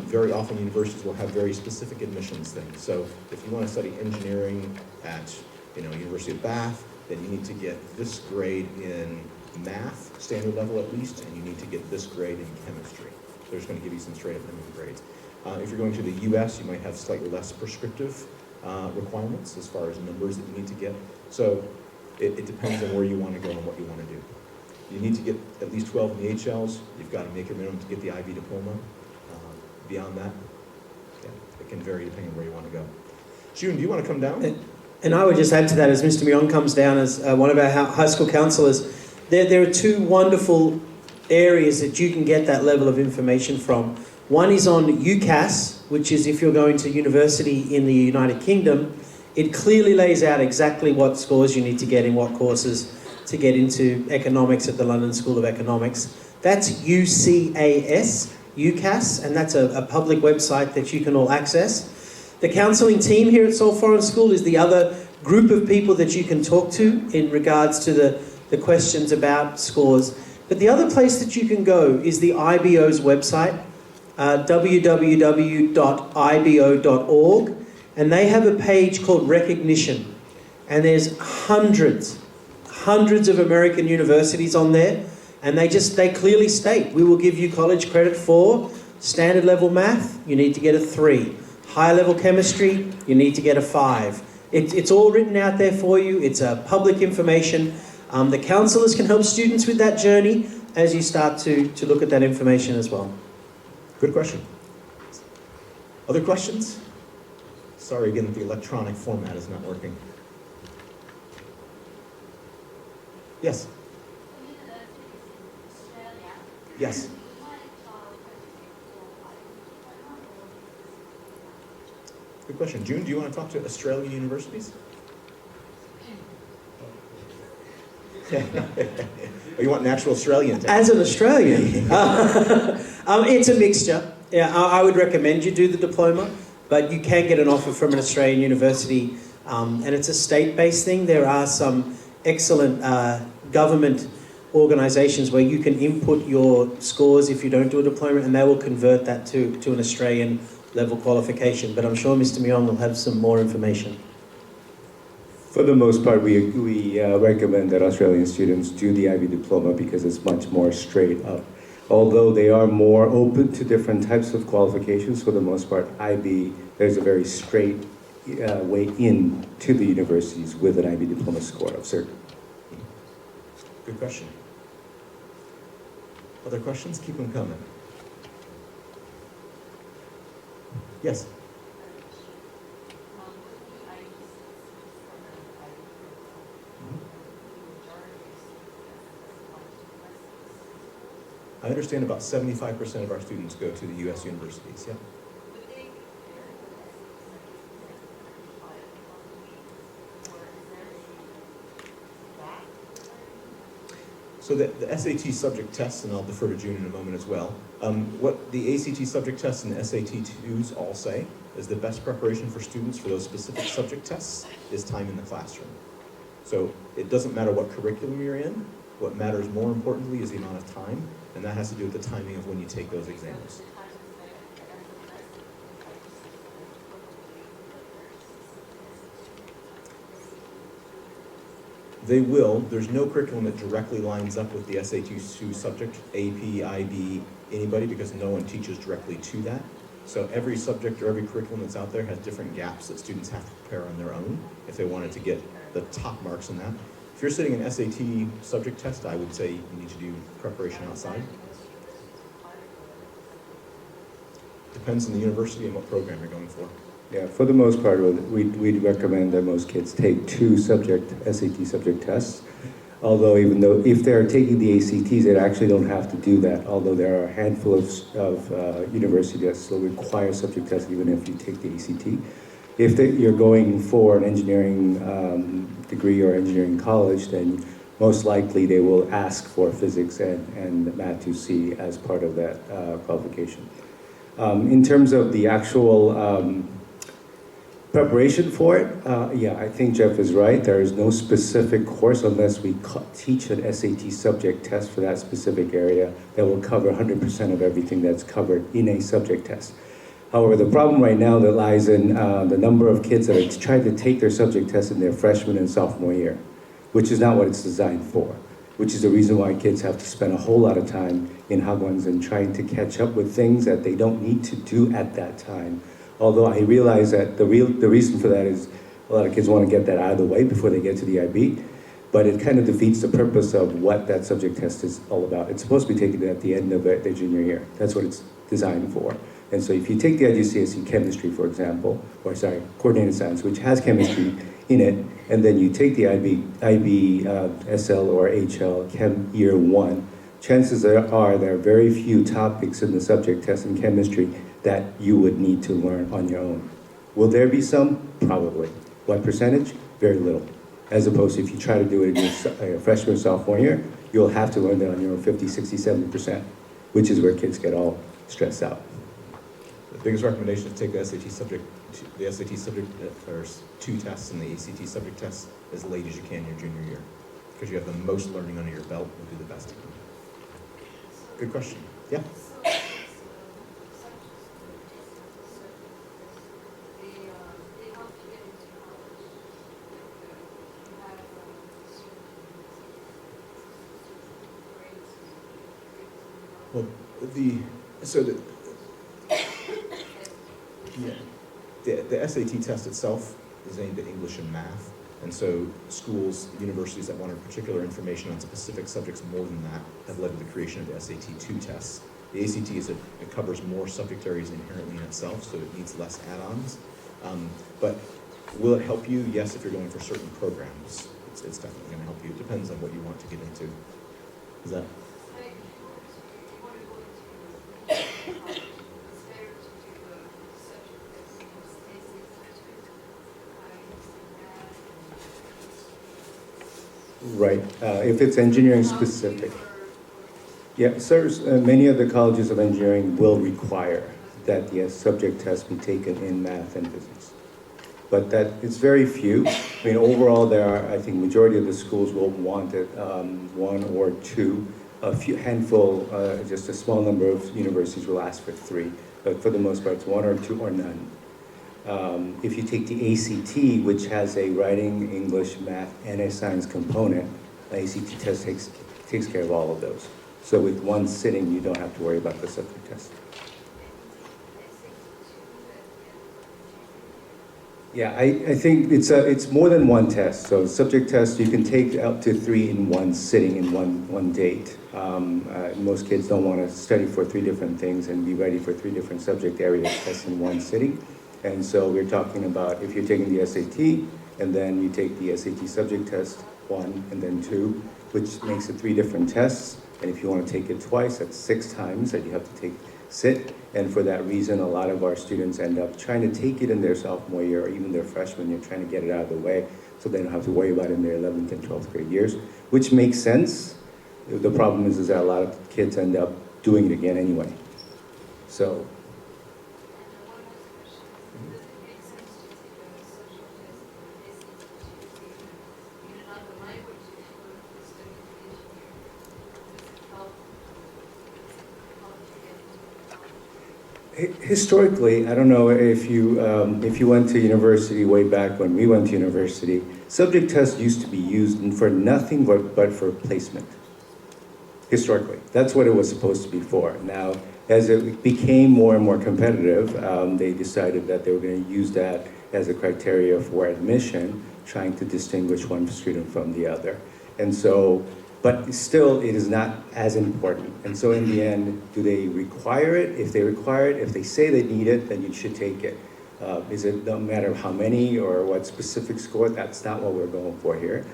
B: very often universities will have very specific admissions things. So if you want to study engineering at University of Bath, then you need to get this grade in math, standard level at least, and you need to get this grade in chemistry. They're just going to give you some straight up minimum grades. If you're going to the US, you might have slightly less prescriptive requirements as far as numbers that you need to get. So it depends on where you want to go and what you want to do. You need to get at least 12 in the HLs. You've got to make your minimum to get the IB diploma. Beyond that, yeah, it can vary depending on where you want to go. June, do you want to come down?
A: And I would just add to that, as Mr. Myong comes down as one of our high school counsellors, there are two wonderful areas that you can get that level of information from. One is on UCAS, which is if you're going to university in the United Kingdom, it clearly lays out exactly what scores you need to get in what courses to get into economics at the London School of Economics. That's UCAS, and that's a public website that you can all access. The counselling team here at Seoul Foreign School is the other group of people that you can talk to in regards to the questions about scores. But the other place that you can go is the IBO's website, www.ibo.org, and they have a page called Recognition. And there's hundreds of American universities on there, and they clearly state, we will give you college credit for standard level math, you need to get a 3. Higher level chemistry, you need to get a 5. It's all written out there for you. It's public information. The counsellors can help students with that journey as you start to look at that information as well.
B: Good question. Other questions? Sorry again that the electronic format is not working. Yes? Yes. Good question. June, do you want to talk to Australian universities? Or you want natural Australian?
A: As an Australian, it's a mixture. Yeah, I would recommend you do the diploma, but you can get an offer from an Australian university, and it's a state-based thing. There are some excellent government organisations where you can input your scores if you don't do a diploma, and they will convert that to an Australian level qualification. But I'm sure Mr. Myong will have some more information.
E: For the most part, we recommend that Australian students do the IB diploma because it's much more straight up. Although they are more open to different types of qualifications, for the most part, IB, there's a very straight way in to the universities with an IB diploma score of certain.
B: Good question. Other questions? Keep them coming. Yes? I understand about 75% of our students go to the U.S. universities, yeah? So the SAT subject tests, and I'll defer to June in a moment as well, what the ACT subject tests and the SAT2s all say is the best preparation for students for those specific subject tests is time in the classroom. So it doesn't matter what curriculum you're in, what matters more importantly is the amount of time, and that has to do with the timing of when you take those exams. They will. There's no curriculum that directly lines up with the SAT2 subject, AP, IB, anybody, because no one teaches directly to that. So every subject or every curriculum that's out there has different gaps that students have to prepare on their own if they wanted to get the top marks in that. If you're sitting an SAT subject test, I would say you need to do preparation outside. Depends on the university and what program you're going for.
E: Yeah, for the most part, we'd recommend that most kids take 2 SAT subject tests. Although even though if they're taking the ACTs, they actually don't have to do that. Although there are a handful of universities that still require subject tests even if you take the ACT. If you're going for an engineering degree or engineering college, then most likely they will ask for physics and math 2C as part of that qualification. In terms of the actual preparation for it, yeah, I think Jeff is right. There is no specific course unless we teach an SAT subject test for that specific area that will cover 100% of everything that's covered in a subject test. However, the problem right now that lies in the number of kids that are trying to take their subject test in their freshman and sophomore year, which is not what it's designed for, which is the reason why kids have to spend a whole lot of time in hagwons and trying to catch up with things that they don't need to do at that time. Although I realize that the reason for that is a lot of kids want to get that out of the way before they get to the IB, but it kind of defeats the purpose of what that subject test is all about. It's supposed to be taken at the end of their junior year. That's what it's designed for. And so if you take the IGCSE chemistry, for example, coordinated science, which has chemistry in it, and then you take the IB SL or HL Chem Year 1, chances are there are very few topics in the subject test in chemistry that you would need to learn on your own. Will there be some? Probably. What percentage? Very little. As opposed to if you try to do it in your freshman or sophomore year, you'll have to learn that on your own 50, 60, 70%, which is where kids get all stressed out.
B: The biggest recommendation is to take the SAT subject, or 2 tests and the ACT subject tests as late as you can your junior year, because you have the most learning under your belt and do the best you can. Good question. Yeah? Well, the SAT test itself is aimed at English and math, and so schools, universities that wanted particular information on specific subjects more than that have led to the creation of the SAT2 tests. The ACT it covers more subject areas inherently in itself, so it needs less add-ons. But will it help you? Yes, if you're going for certain programs, it's definitely going to help you. It depends on what you want to get into. Is that?
E: Right, if it's engineering specific. Yeah, sir, many of the colleges of engineering will require that the subject test be taken in math and physics. But that it's very few. I mean, overall, there are, I think, majority of the schools will want it, 1 or 2. A few handful, just a small number of universities will ask for 3. But for the most part, it's 1 or 2 or none. If you take the ACT, which has a writing, English, math, and a science component, the ACT test takes care of all of those. So with one sitting, you don't have to worry about the subject test. Yeah, I think it's more than one test. So subject test, you can take up to 3 in one sitting in one date. Most kids don't want to study for 3 different things and be ready for 3 different subject area tests in one sitting. And so we're talking about if you're taking the SAT and then you take the SAT subject test 1 and then 2, which makes it 3 different tests. And if you want to take it twice, that's 6 times that you have to sit. And for that reason, a lot of our students end up trying to take it in their sophomore year or even their freshman year, trying to get it out of the way so they don't have to worry about it in their 11th and 12th grade years, which makes sense. The problem is that a lot of kids end up doing it again anyway. So. Historically, I don't know if you went to university way back when we went to university, subject tests used to be used for nothing but for placement. Historically, that's what it was supposed to be for. Now, as it became more and more competitive, they decided that they were going to use that as a criteria for admission, trying to distinguish one student from the other. And so, but still, it is not as important. And so in the end, do they require it? If they require it, if they say they need it, then you should take it. Is it no matter how many or what specific score? That's not what we're going for here.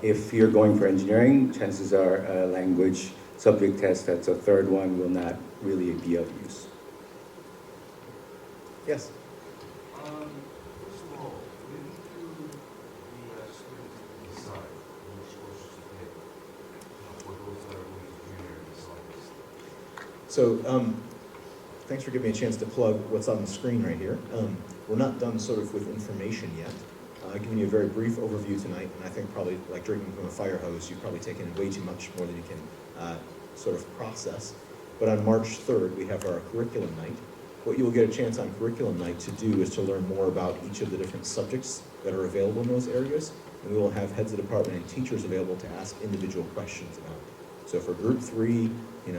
E: If you're going for engineering, chances are a language subject test, that's a 3rd one, will not really be of use.
B: Yes?
D: First of all, when do the students decide which courses to take for those that are going to junior and science?
B: So, thanks for giving me a chance to plug what's on the screen right here. We're not done sort of with information yet. I've given you a very brief overview tonight, and I think probably like drinking from a fire hose, you've probably taken way too much more than you can sort of process. But on March 3rd, we have our curriculum night. What you will get a chance on curriculum night to do is to learn more about each of the different subjects that are available in those areas, and we will have heads of department and teachers available to ask individual questions about it. So for group 3, I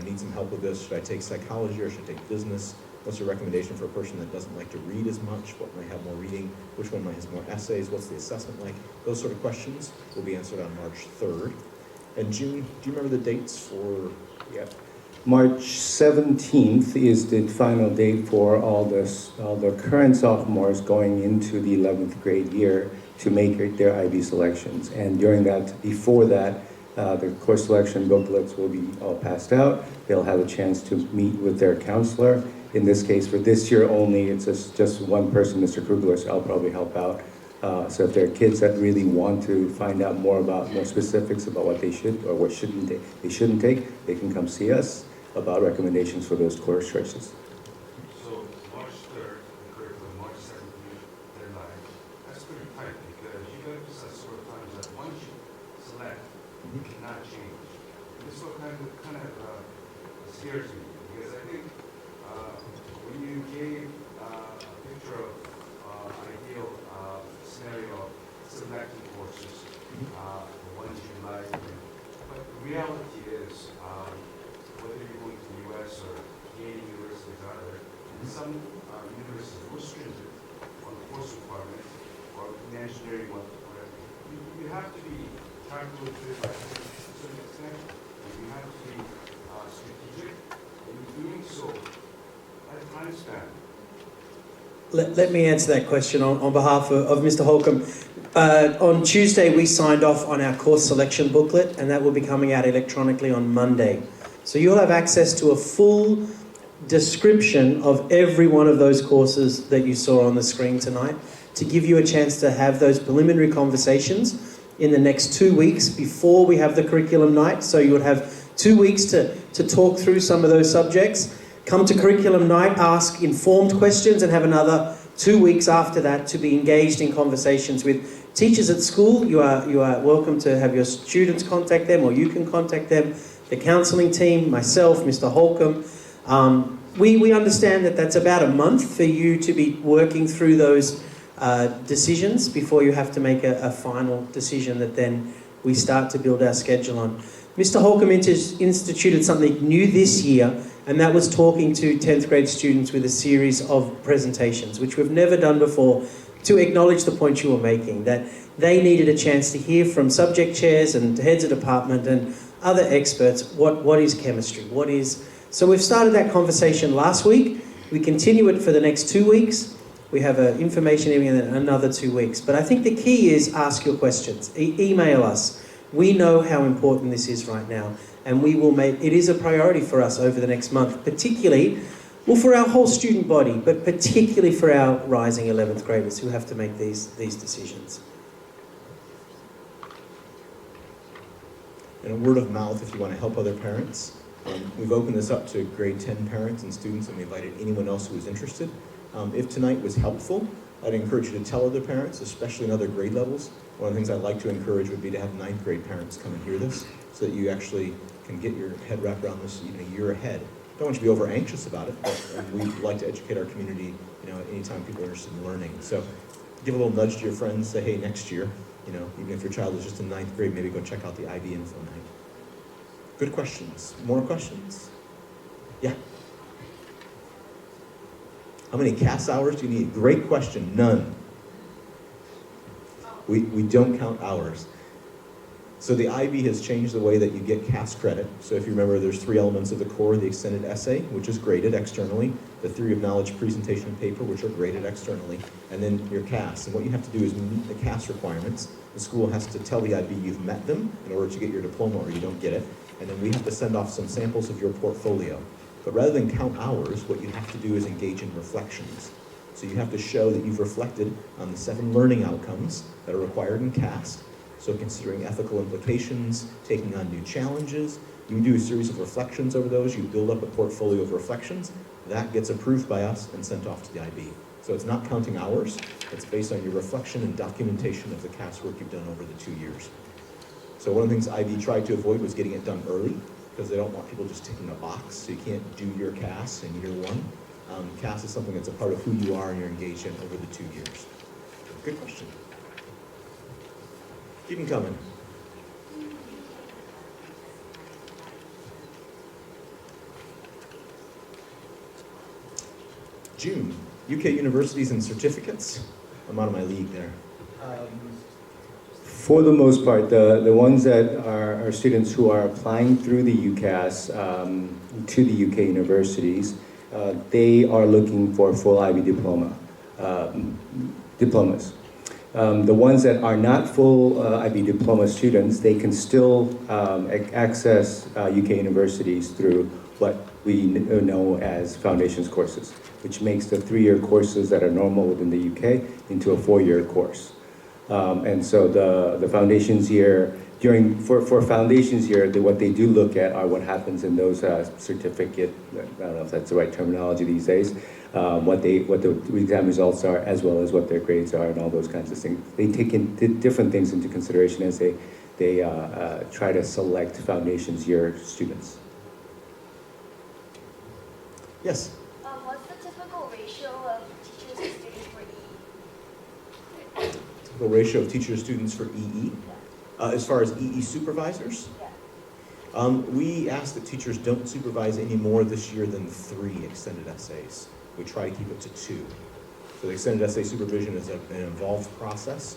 B: need some help with this. Should I take psychology or should I take business? What's your recommendation for a person that doesn't like to read as much? What might have more reading? Which one might have more essays? What's the assessment like? Those sort of questions will be answered on March 3rd. And June, do you remember the dates for?
E: Yeah. March 17th is the final date for all the current sophomores going into the 11th grade year to make their IB selections. And during that, before that, the course selection booklets will be all passed out. They'll have a chance to meet with their counselor. In this case, for this year only, it's just one person, Mr. Krugler, so I'll probably help out. So if there are kids that really want to find out more specifics about what they should or what they shouldn't take, they can come see us about recommendations for those course choices.
D: So March 3rd, the curriculum, March 17th, deadline. That's pretty tight because you got to decide sort of times that once you select, you cannot change. And this what kind of scares me because I think when you gave a picture of ideal scenario of selecting courses, the ones you like, but the reality is whether you're going to the U.S. or Canadian universities or other, some universities are more stringent on the course requirements or in engineering, whatever. You have to be practical to it to a certain extent, and you have to be strategic, and in doing so, at a time span.
A: Let me answer that question on behalf of Mr. Holcomb. On Tuesday, we signed off on our course selection booklet, and that will be coming out electronically on Monday. So you'll have access to a full description of every one of those courses that you saw on the screen tonight to give you a chance to have those preliminary conversations in the next 2 weeks before we have the curriculum night. So you would have 2 weeks to talk through some of those subjects. Come to curriculum night, ask informed questions, and have another 2 weeks after that to be engaged in conversations with teachers at school. You are welcome to have your students contact them, or you can contact them. The counselling team, myself, Mr. Holcomb. We understand that that's about a month for you to be working through those decisions before you have to make a final decision that then we start to build our schedule on. Mr. Holcomb instituted something new this year, and that was talking to 10th grade students with a series of presentations, which we've never done before, to acknowledge the point you were making, that they needed a chance to hear from subject chairs and heads of department and other experts what is chemistry, what is... So we've started that conversation last week. We continue it for the next 2 weeks. We have an information evening and then another 2 weeks. But I think the key is ask your questions. Email us. We know how important this is right now, and we will make... It is a priority for us over the next month, particularly, well, for our whole student body, but particularly for our rising 11th graders who have to make these decisions.
B: And a word of mouth if you want to help other parents. We've opened this up to grade 10 parents and students, and we invited anyone else who is interested. If tonight was helpful, I'd encourage you to tell other parents, especially in other grade levels. One of the things I'd like to encourage would be to have 9th grade parents come and hear this, so that you actually can get your head wrapped around this even a year ahead. Don't want you to be over anxious about it, but we'd like to educate our community, anytime people are interested in learning. So give a little nudge to your friends, say, hey, next year, even if your child is just in 9th grade, maybe go check out the IB Info Night. Good questions. More questions? Yeah. How many CAS hours do you need? Great question. None. We don't count hours. So the IB has changed the way that you get CAS credit. So if you remember, there's 3 elements of the core: the extended essay, which is graded externally, the theory of knowledge presentation and paper, which are graded externally, and then your CAS. And what you have to do is meet the CAS requirements. The school has to tell the IB you've met them in order to get your diploma, or you don't get it. And then we have to send off some samples of your portfolio. But rather than count hours, what you have to do is engage in reflections. So you have to show that you've reflected on the 7 learning outcomes that are required in CAS. So considering ethical implications, taking on new challenges, you do a series of reflections over those, you build up a portfolio of reflections, that gets approved by us and sent off to the IB. So it's not counting hours, it's based on your reflection and documentation of the CAS work you've done over the 2 years. So one of the things IB tried to avoid was getting it done early, because they don't want people just ticking a box, so you can't do your CAS in year 1. CAS is something that's a part of who you are and you're engaged in over the 2 years. Good question. Keep them coming. June, UK universities and certificates. I'm out of my league there.
E: For the most part, the ones that are students who are applying through the UCAS to the UK universities, they are looking for full IB diplomas. The ones that are not full IB diploma students, they can still access UK universities through what we know as foundations courses, which makes the 3-year courses that are normal within the UK into a 4-year course. And so the foundations year, for foundations year, what they do look at are what happens in those certificate, I don't know if that's the right terminology these days, what the exam results are, as well as what their grades are and all those kinds of things. They take different things into consideration as they try to select foundations year students.
B: Yes?
F: What's the typical ratio of teachers and students for EE?
B: The ratio of teachers students for EE. As far as EE supervisors, we ask that teachers don't supervise any more this year than 3 extended essays. We try to keep it to 2. So the extended essay supervision is an involved process.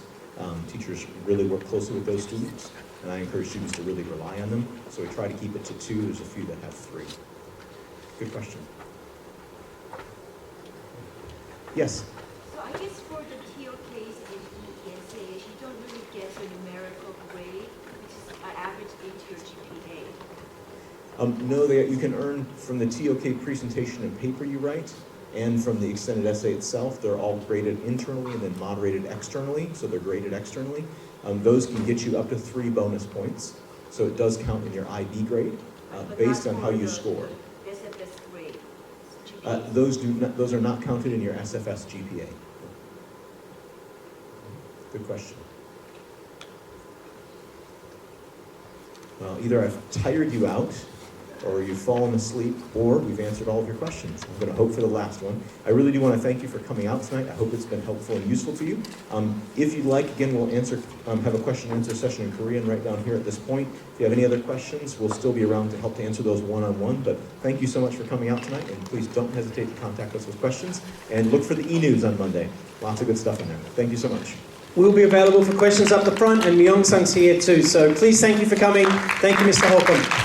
B: Teachers really work closely with those students, and I encourage students to really rely on them. So we try to keep it to 2. There's a few that have 3. Good question. Yes?
G: So I guess for the TOKs and ESAs, you don't really get a numerical grade, which is an average into your GPA.
B: No, you can earn from the TOK presentation and paper you write, and from the extended essay itself. They're all graded internally and then moderated externally, so they're graded externally. Those can get you up to 3 bonus points, so it does count in your IB grade based on how you score.
G: SFS grade.
B: Those are not counted in your SFS GPA. Good question. Well, either I've tired you out, or you've fallen asleep, or we've answered all of your questions. I'm going to hope for the last one. I really do want to thank you for coming out tonight. I hope it's been helpful and useful to you. If you'd like, again, we'll have a question and answer session in Korean right down here at this point. If you have any other questions, we'll still be around to help to answer those one-on-one. But thank you so much for coming out tonight, and please don't hesitate to contact us with questions. And look for the e-news on Monday. Lots of good stuff in there. Thank you so much.
A: We'll be available for questions up the front, and Myung-sung's here too. So please thank you for coming. Thank you, Mr. Holcomb.